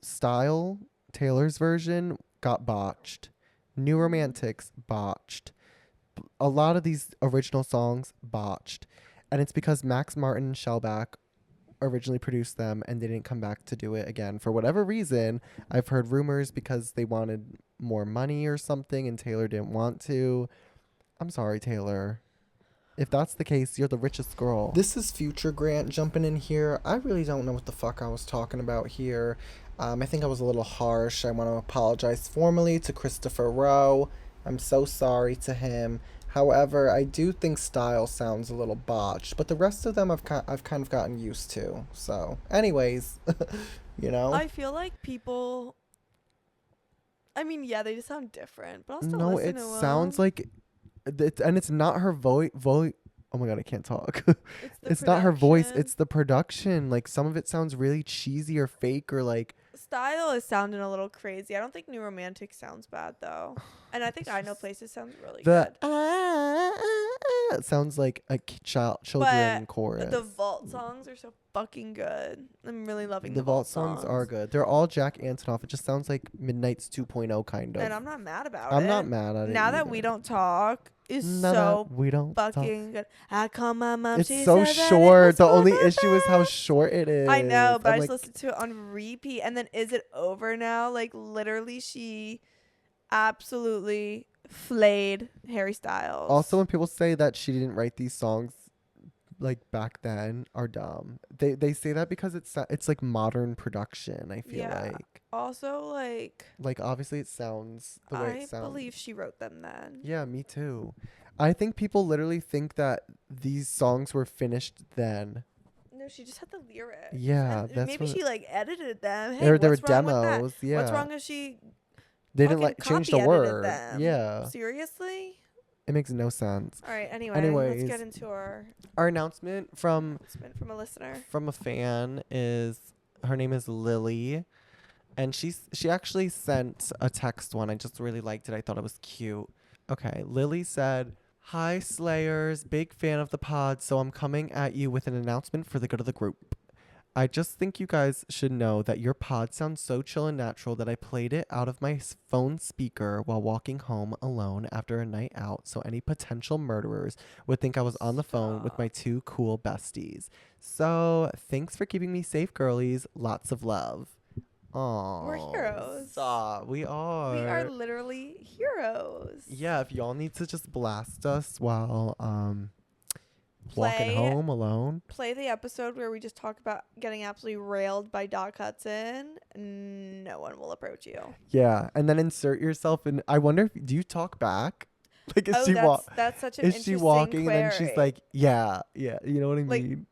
Style, Taylor's version, got botched. New Romantics, botched. A lot of these original songs, botched. And it's because Max Martin and Shellback originally produced them and they didn't come back to do it again. For whatever reason, I've heard rumors because they wanted more money or something and Taylor didn't want to. I'm sorry, Taylor. If that's the case, you're the richest girl. This is Future Grant jumping in here. I really don't know what the fuck I was talking about here. I think I was a little harsh. I want to apologize formally to Christopher Rowe. I'm so sorry to him. However, I do think Style sounds a little botched, but the rest of them I've kind of gotten used to. So, anyways, you know. I feel like people. I mean, yeah, they just sound different, but I'll still No, listen it to sounds them. like, and it's not her voice. Oh my god, I can't talk. It's, the It's not her voice. production. It's the production. Like some of it sounds really cheesy or fake or like style is sounding a little crazy. I don't think New Romantic sounds bad though, and I think I Know Places sounds really The good. sounds like a children But chorus. the vault songs are so fucking good. I'm really loving The vault songs are good. They're all Jack Antonoff. It just sounds like Midnight's 2.0 kind of. and I'm not mad about it. I'm not mad at it. Now that either. we don't talk is Now so that we don't talk. fucking good. I call my mom. It's she so said that it short. was The only for issue is how birthday. short it is. I know, but I'm I just like, listened to it on repeat. And then Is It Over Now? Like, literally, she absolutely flayed Harry Styles. also, when people say that she didn't write these songs like back then, are dumb. They say that because it's like modern production. I feel Yeah. Also, like obviously it sounds the way I it sounds. believe she wrote them then. Yeah, me too. I think people literally think that these songs were finished then. No, she just had the lyrics. Yeah, And that's maybe what- she like edited them. Hey, They were what's wrong with that? demos. Yeah, What's wrong if she they didn't fucking like change the copy edited word. them? Yeah, Seriously? it makes no sense. All right. Anyway, Anyways. let's get into our Our announcement from announcement from a listener. a fan is her name is Lily, and she actually sent a text one. I just really liked it. I thought it was cute. Okay, Lily said, "Hi Slayers, big fan of the pod, so I'm coming at you with an announcement for the good of the group. I just think you guys should know that your pod sounds so chill and natural that I played it out of my phone speaker while walking home alone after a night out, so any potential murderers would think I was on the phone with my two cool besties. So thanks for keeping me safe, girlies. Lots of love." Oh, We're heroes. Stop. We are. We are literally heroes. Yeah, if y'all need to just blast us while walking Play- home alone. Play the episode where we just talk about getting absolutely railed by Doc Hudson. No one will approach you. Yeah, and then insert yourself in. I wonder if do you talk back? Like is Oh, she that's such an is interesting she walking query. and then she's like, yeah, you know what I Like, mean?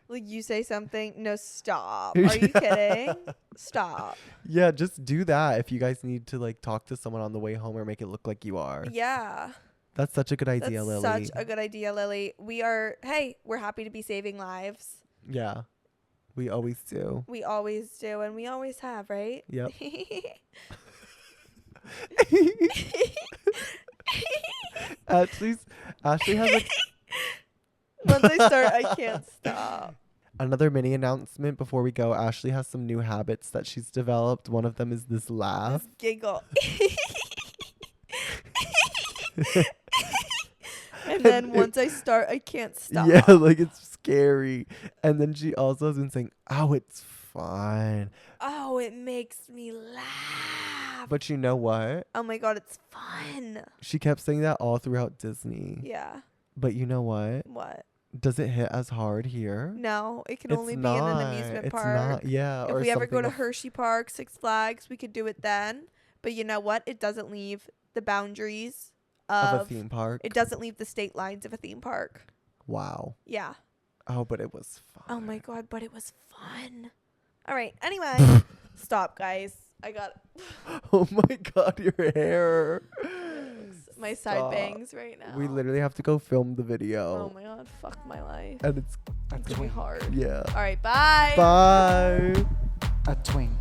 Like you say something. No, stop. Are you kidding? Stop. Yeah, just do that if you guys need to like talk to someone on the way home or make it look like you are. Yeah. That's such a good idea, That's Lily. such a good idea, Lily. We're happy to be saving lives. Yeah. We always do. We always do, and we always have, right? Yep. Ashley has like Once I start, I can't stop. another mini announcement before we go. Ashley has some new habits that she's developed. One of them is this laugh. This giggle. And then once I start, I can't stop. Yeah, like it's scary. And then she also has been saying, "Oh, it's fun." Oh, it makes me laugh. But you know what? Oh my god, it's fun. She kept saying that all throughout Disney. Yeah. But you know what? What? Does it hit as hard here? No, it can It's only be in not. an amusement It's park. not. Yeah. If or we ever go to something Hershey Park, Six Flags, we could do it then. But you know what? It doesn't leave the boundaries of of a theme park. It doesn't leave the state lines of a theme park. Wow. Yeah. Oh, but it was fun. Oh my god, but it was fun. All right. Anyway, stop, guys. I got Oh my god, your hair. my side Stop. bangs right now. We literally have to go film the Oh video. my god, fuck my life. And it's A It's gonna be twink. hard. yeah. All right, bye. Bye. A twink.